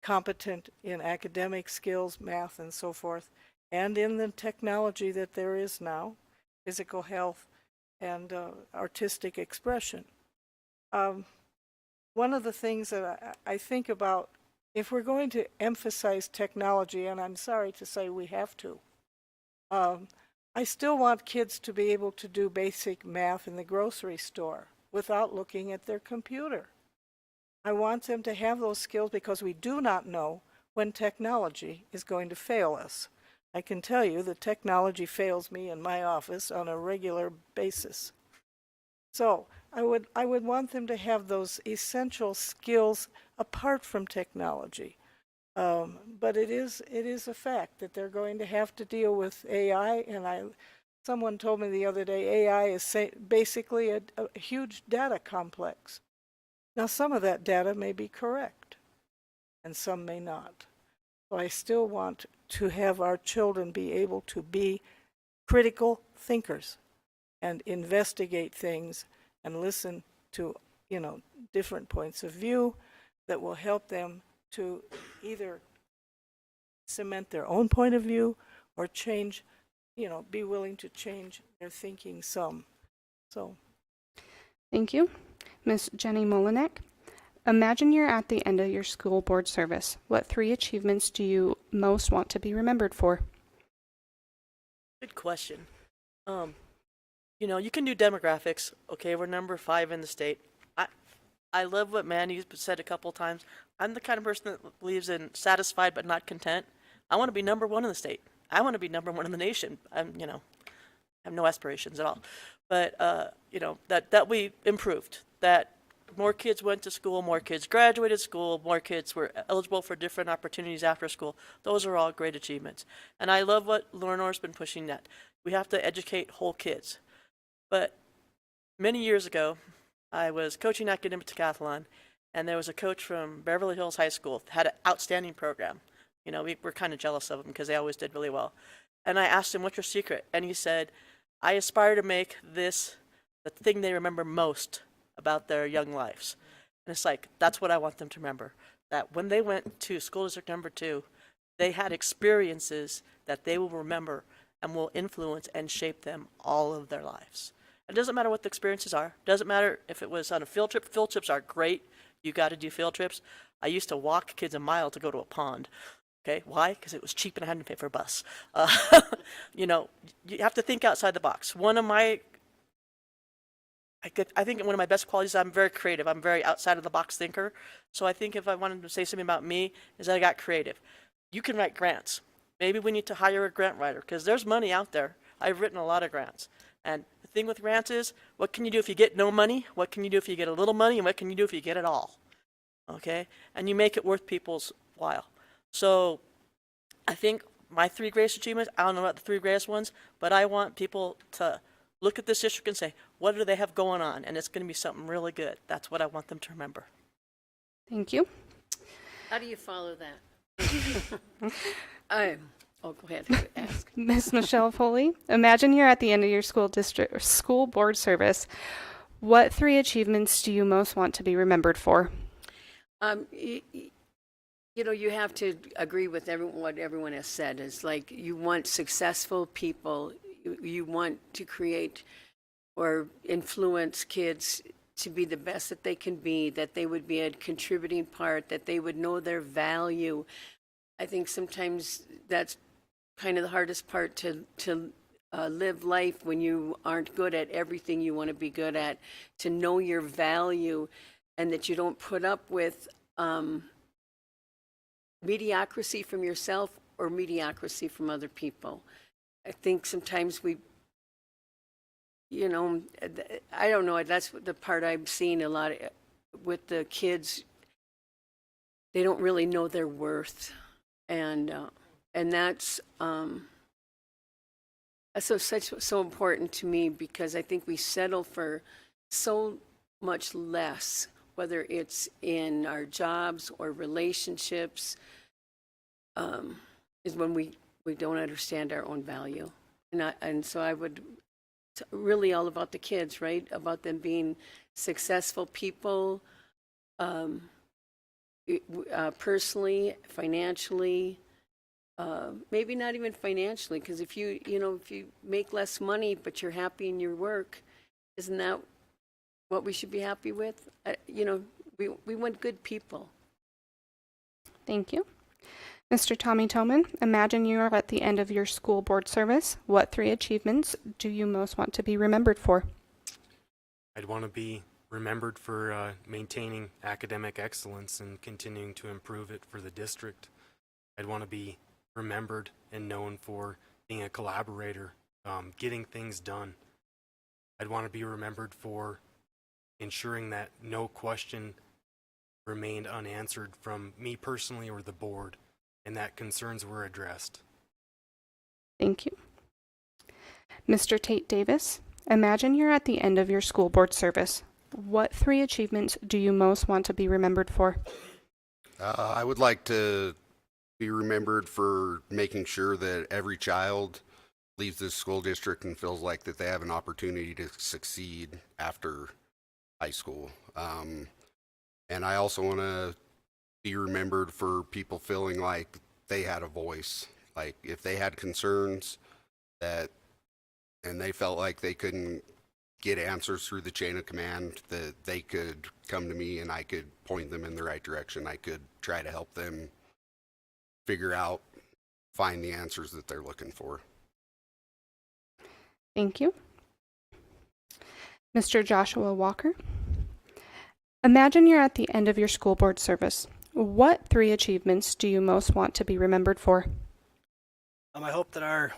competent in academic skills, math, and so forth, and in the technology that there is now, physical health and artistic expression. One of the things that I think about, if we're going to emphasize technology, and I'm sorry to say we have to, I still want kids to be able to do basic math in the grocery store without looking at their computer. I want them to have those skills because we do not know when technology is going to fail us. I can tell you that technology fails me in my office on a regular basis. So I would want them to have those essential skills apart from technology. But it is a fact that they're going to have to deal with AI, and someone told me the other day AI is basically a huge data complex. Now some of that data may be correct, and some may not. So I still want to have our children be able to be critical thinkers and investigate things and listen to, different points of view, that will help them to either cement their own point of view or change, be willing to change their thinking some. So, Thank you. Miss Jenny Molinek, imagine you're at the end of your school board service. What 3 achievements do you most want to be remembered for? Good question. You can do demographics. Okay, we're number 5 in the state. I love what Mandy said a couple times. I'm the kind of person that believes in satisfied but not content. I want to be number 1 in the state. I want to be number 1 in the nation. I have no aspirations at all. But, that we improved, that more kids went to school, more kids graduated school, more kids were eligible for different opportunities after school. Those are all great achievements. And I love what Lenore's been pushing that. We have to educate whole kids. But many years ago, I was coaching academic decathlon, and there was a coach from Beverly Hills High School that had an outstanding program. We were kind of jealous of them because they always did really well. And I asked him, what's your secret? And he said, I aspire to make this the thing they remember most about their young lives. And it's like, that's what I want them to remember. That when they went to school district number 2, they had experiences that they will remember and will influence and shape them all of their lives. It doesn't matter what the experiences are. It doesn't matter if it was on a field trip. Field trips are great. You got to do field trips. I used to walk kids a mile to go to a pond. Okay, why? Because it was cheap and I hadn't to pay for a bus. You have to think outside the box. I think one of my best qualities is I'm very creative. I'm a very outside of the box thinker. So I think if I wanted to say something about me is that I got creative. You can write grants. Maybe we need to hire a grant writer because there's money out there. I've written a lot of grants. And the thing with grants is, what can you do if you get no money? What can you do if you get a little money? And what can you do if you get it all? Okay? And you make it worth people's while. So I think my 3 greatest achievements, I don't know about the 3 greatest ones, but I want people to look at this district and say, what do they have going on? And it's going to be something really good. That's what I want them to remember. Thank you. How do you follow that? Go ahead. Ask. Miss Michelle Foley, imagine you're at the end of your school board service. What 3 achievements do you most want to be remembered for? You have to agree with what everyone has said. It's like you want successful people. You want to create or influence kids to be the best that they can be, that they would be a contributing part, that they would know their value. I think sometimes that's kind of the hardest part to live life when you aren't good at everything you want to be good at, to know your value and that you don't put up with mediocrity from yourself or mediocrity from other people. I think sometimes I don't know, that's the part I'm seeing a lot with the kids. They don't really know their worth. And that's so important to me because I think we settle for so much less, whether it's in our jobs or relationships, is when we don't understand our own value. And so I would really all about the kids, right? About them being successful people, personally, financially, maybe not even financially, because if you make less money but you're happy in your work, isn't that what we should be happy with? We want good people. Thank you. Mr. Tommy Toman, imagine you are at the end of your school board service. What 3 achievements do you most want to be remembered for? I'd want to be remembered for maintaining academic excellence and continuing to improve it for the district. I'd want to be remembered and known for being a collaborator, getting things done. I'd want to be remembered for ensuring that no question remained unanswered from me personally or the board, and that concerns were addressed. Thank you. Mr. Tate Davis, imagine you're at the end of your school board service. What 3 achievements do you most want to be remembered for? I would like to be remembered for making sure that every child leaves this school district and feels like that they have an opportunity to succeed after high school. And I also want to be remembered for people feeling like they had a voice. Like if they had concerns that, and they felt like they couldn't get answers through the chain of command, that they could come to me and I could point them in the right direction. I could try to help them figure out, find the answers that they're looking for. Thank you. Mr. Joshua Walker. Imagine you're at the end of your school board service. What 3 achievements do you most want to be remembered for? I hope that our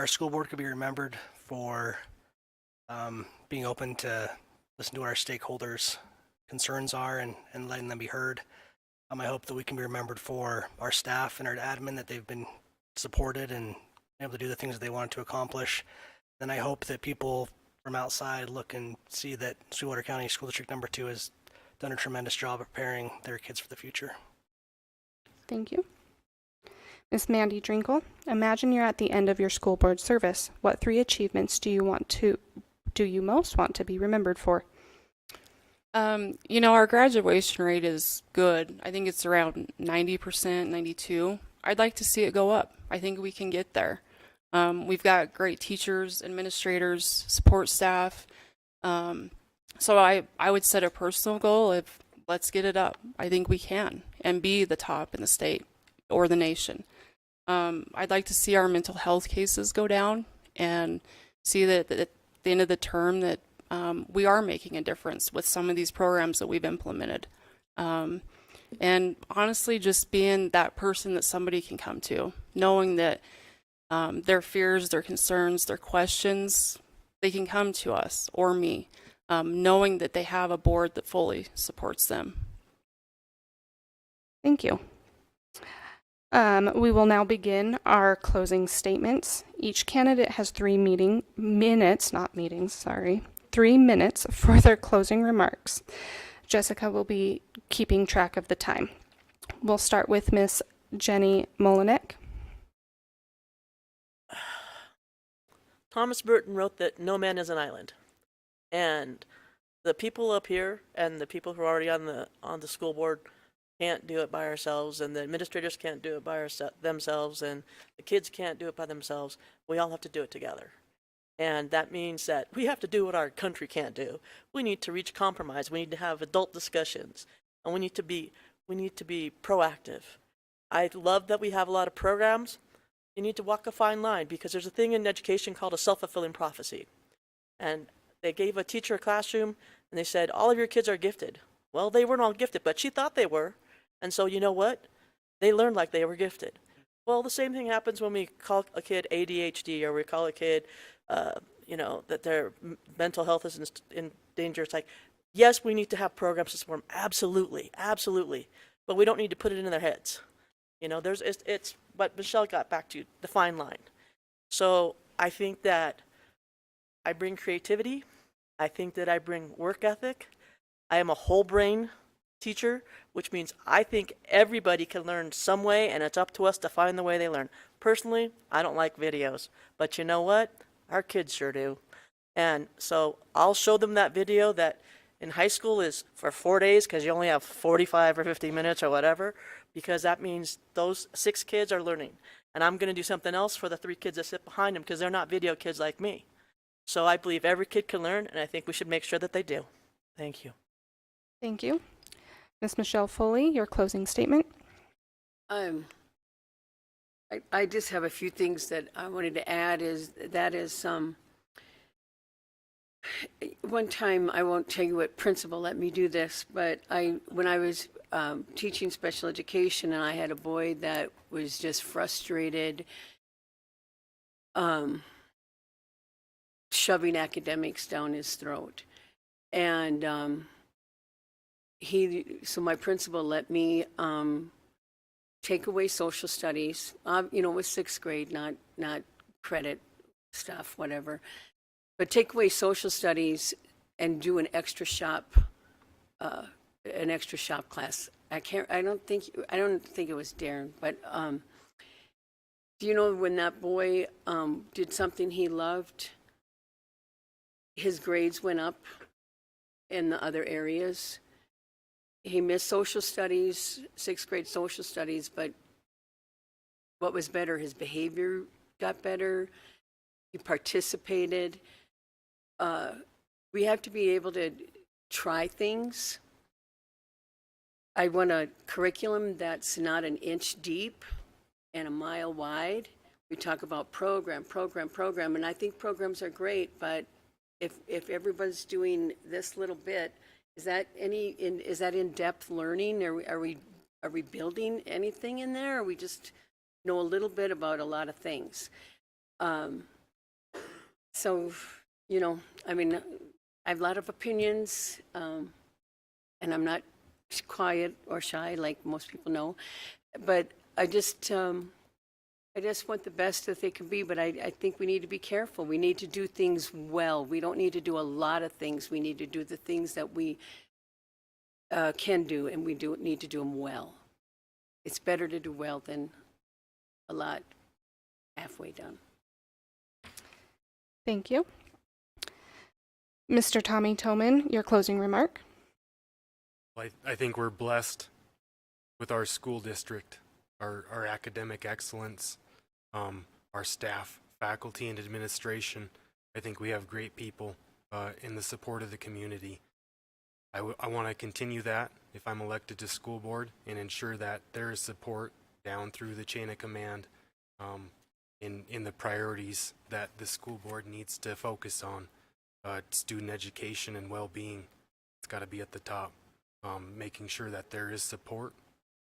school board could be remembered for being open to listen to what our stakeholders' concerns are and letting them be heard. I hope that we can be remembered for our staff and our admin, that they've been supported and able to do the things that they wanted to accomplish. Then I hope that people from outside look and see that Sweetwater County School District Number 2 has done a tremendous job of preparing their kids for the future. Thank you. Miss Mandy Drinkle, imagine you're at the end of your school board service. What 3 achievements do you most want to be remembered for? Our graduation rate is good. I think it's around 90%, 92%. I'd like to see it go up. I think we can get there. We've got great teachers, administrators, support staff. So I would set a personal goal of let's get it up. I think we can and be the top in the state or the nation. I'd like to see our mental health cases go down and see that at the end of the term that we are making a difference with some of these programs that we've implemented. And honestly, just being that person that somebody can come to, knowing that their fears, their concerns, their questions, they can come to us or me, knowing that they have a board that fully supports them. Thank you. We will now begin our closing statements. Each candidate has 3 minutes for their closing remarks. Jessica will be keeping track of the time. We'll start with Miss Jenny Molinek. Thomas Burton wrote that no man is an island. And the people up here and the people who are already on the school board can't do it by ourselves, and the administrators can't do it by themselves, and the kids can't do it by themselves. We all have to do it together. And that means that we have to do what our country can't do. We need to reach compromise. We need to have adult discussions, and we need to be proactive. I love that we have a lot of programs. You need to walk a fine line, because there's a thing in education called a self-fulfilling prophecy. And they gave a teacher a classroom, and they said, all of your kids are gifted. Well, they weren't all gifted, but she thought they were. And so you know what? They learned like they were gifted. Well, the same thing happens when we call a kid ADHD, or we call a kid, that their mental health is in danger. It's like, yes, we need to have programs to support them. Absolutely, absolutely. But we don't need to put it in their heads. It's what Michelle got back to, the fine line. So I think that I bring creativity. I think that I bring work ethic. I am a whole brain teacher, which means I think everybody can learn some way, and it's up to us to find the way they learn. Personally, I don't like videos, but you know what? Our kids sure do. And so I'll show them that video that in high school is for 4 days, because you only have 45 or 50 minutes or whatever, because that means those 6 kids are learning. And I'm going to do something else for the 3 kids that sit behind them, because they're not video kids like me. So I believe every kid can learn, and I think we should make sure that they do. Thank you. Thank you. Ms. Michelle Foley, your closing statement. I just have a few things that I wanted to add. One time, I won't tell you what principal let me do this, but when I was teaching special education, and I had a boy that was just frustrated, shoving academics down his throat, and so my principal let me take away social studies, with 6th grade, not credit stuff, whatever, but take away social studies and do an extra shop class. I don't think it was Darren, but do you know when that boy did something he loved, his grades went up in the other areas? he missed social studies, 6th grade social studies, but what was better, his behavior got better. He participated. We have to be able to try things. I want a curriculum that's not an inch deep and a mile wide. We talk about program, and I think programs are great, but if everyone's doing this little bit, is that in-depth learning? Are we building anything in there? Or we just know a little bit about a lot of things? So, I mean, I have a lot of opinions, and I'm not quiet or shy like most people know, but I just want the best that they can be, but I think we need to be careful. We need to do things well. We don't need to do a lot of things. We need to do the things that we can do, and we need to do them well. It's better to do well than a lot halfway done. Thank you. Mr. Tommy Toman, your closing remark. I think we're blessed with our school district, our academic excellence, our staff, faculty, and administration. I think we have great people in the support of the community. I want to continue that if I'm elected to school board and ensure that there is support down through the chain of command in the priorities that the school board needs to focus on. Student education and well-being, it's got to be at the top. Making sure that there is support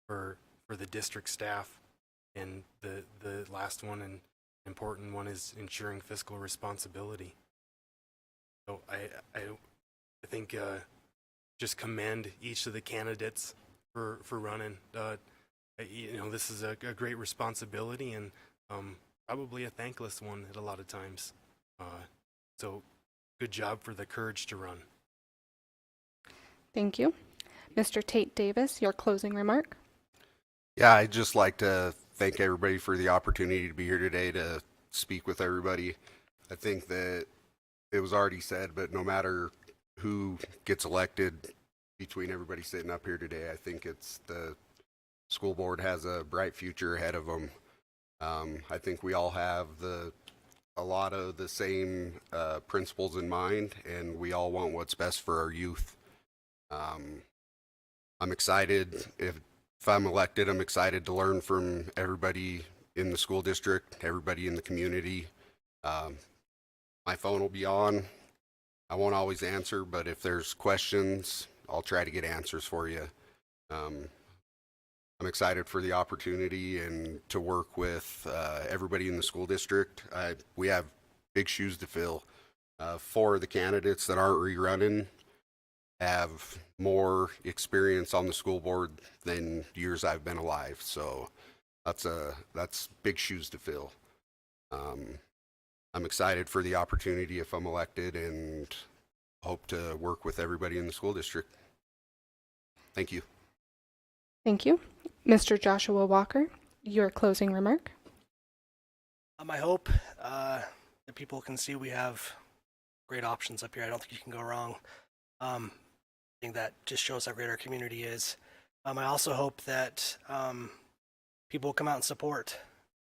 for the district staff, and the last one and important one is ensuring fiscal responsibility. So I think just commend each of the candidates for running. This is a great responsibility and probably a thankless one at a lot of times. So good job for the courage to run. Thank you. Mr. Tate Davis, your closing remark. Yeah, I'd just like to thank everybody for the opportunity to be here today to speak with everybody. I think that it was already said, but no matter who gets elected between everybody sitting up here today, I think it's the school board has a bright future ahead of them. I think we all have a lot of the same principles in mind, and we all want what's best for our youth. I'm excited. If I'm elected, I'm excited to learn from everybody in the school district, everybody in the community. My phone will be on. I won't always answer, but if there's questions, I'll try to get answers for you. I'm excited for the opportunity and to work with everybody in the school district. We have big shoes to fill. 4 of the candidates that aren't rerunning have more experience on the school board than years I've been alive. So that's big shoes to fill. I'm excited for the opportunity if I'm elected and hope to work with everybody in the school district. Thank you. Thank you. Mr. Joshua Walker, your closing remark. I hope that people can see we have great options up here. I don't think you can go wrong. I think that just shows how great our community is. I also hope that people come out and support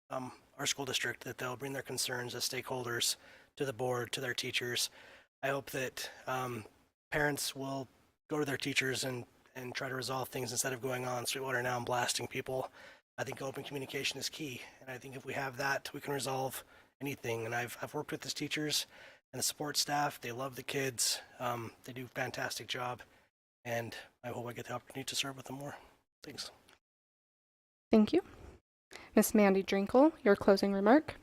our school district, that they'll bring their concerns as stakeholders to the board, to their teachers. I hope that parents will go to their teachers and try to resolve things instead of going on Sweetwater Now and blasting people. I think open communication is key, and I think if we have that, we can resolve anything. And I've worked with the teachers and the support staff. They love the kids. They do a fantastic job, and I hope I get the opportunity to serve with them more. Thanks. Thank you. Miss Mandy Drinkle, your closing remark.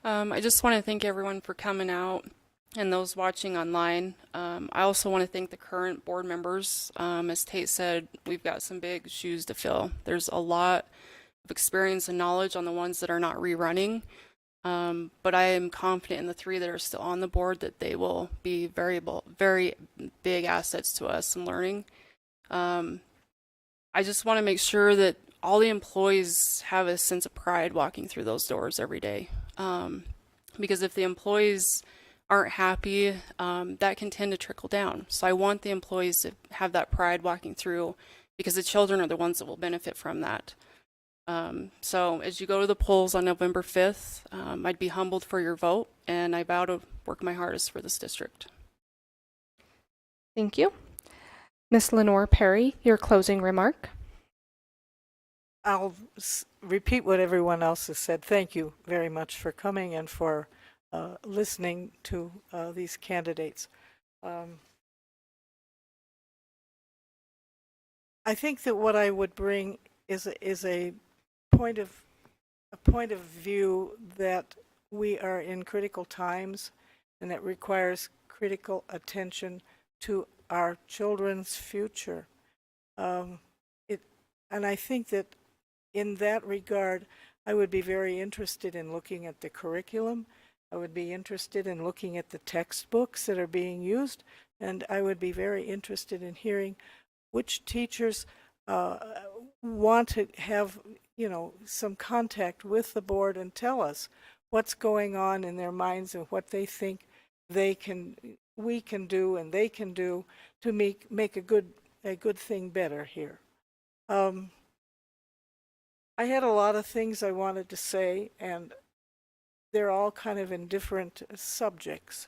I just want to thank everyone for coming out and those watching online. I also want to thank the current board members. As Tate said, we've got some big shoes to fill. There's a lot of experience and knowledge on the ones that are not rerunning, but I am confident in the 3 that are still on the board that they will be very big assets to us in learning. I just want to make sure that all the employees have a sense of pride walking through those doors every day. Because if the employees aren't happy, that can tend to trickle down. So I want the employees to have that pride walking through, because the children are the ones that will benefit from that. So as you go to the polls on November 5th, I'd be humbled for your vote, and I vow to work my hardest for this district. Thank you. Ms. Lenore Perry, your closing remark. I'll repeat what everyone else has said. Thank you very much for coming and for listening to these candidates. I think that what I would bring is a point of view that we are in critical times, and it requires critical attention to our children's future. And I think that in that regard, I would be very interested in looking at the curriculum. I would be interested in looking at the textbooks that are being used, and I would be very interested in hearing which teachers want to have, some contact with the board and tell us what's going on in their minds and what they think we can do and they can do to make a good thing better here. I had a lot of things I wanted to say, and they're all kind of in different subjects.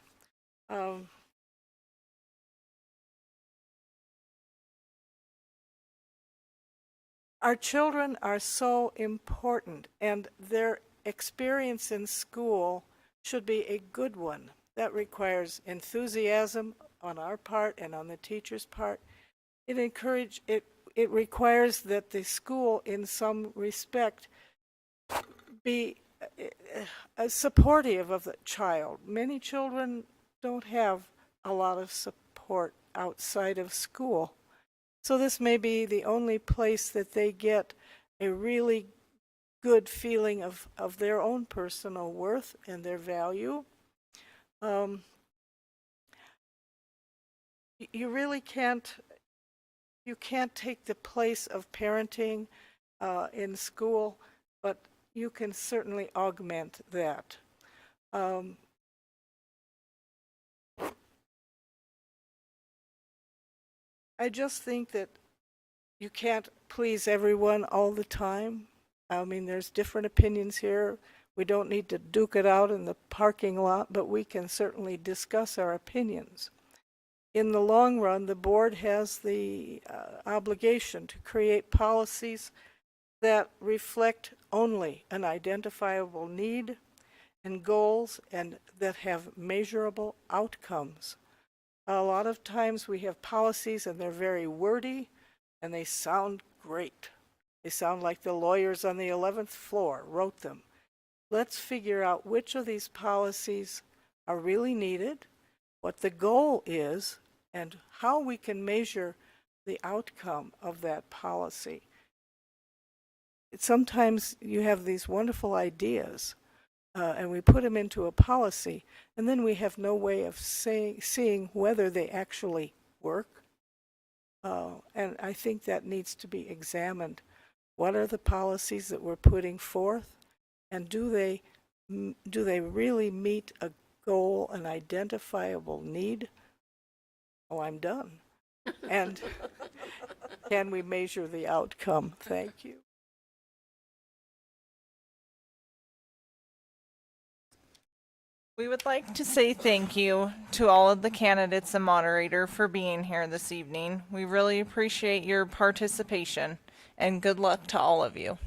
Our children are so important, and their experience in school should be a good one. That requires enthusiasm on our part and on the teacher's part. It requires that the school, in some respect, be supportive of the child. Many children don't have a lot of support outside of school. So this may be the only place that they get a really good feeling of their own personal worth and their value. You really can't take the place of parenting in school, but you can certainly augment that. I just think that you can't please everyone all the time. I mean, there's different opinions here. We don't need to duke it out in the parking lot, but we can certainly discuss our opinions. In the long run, the board has the obligation to create policies that reflect only an identifiable need and goals, and that have measurable outcomes. A lot of times we have policies and they're very wordy and they sound great. They sound like the lawyers on the 11th floor wrote them. Let's figure out which of these policies are really needed, what the goal is, and how we can measure the outcome of that policy. Sometimes you have these wonderful ideas, and we put them into a policy, and then we have no way of seeing whether they actually work. And I think that needs to be examined. What are the policies that we're putting forth, and do they really meet a goal, an identifiable need? Oh, I'm done. And can we measure the outcome? Thank you. We would like to say thank you to all of the candidates and moderator for being here this evening. We really appreciate your participation, and good luck to all of you.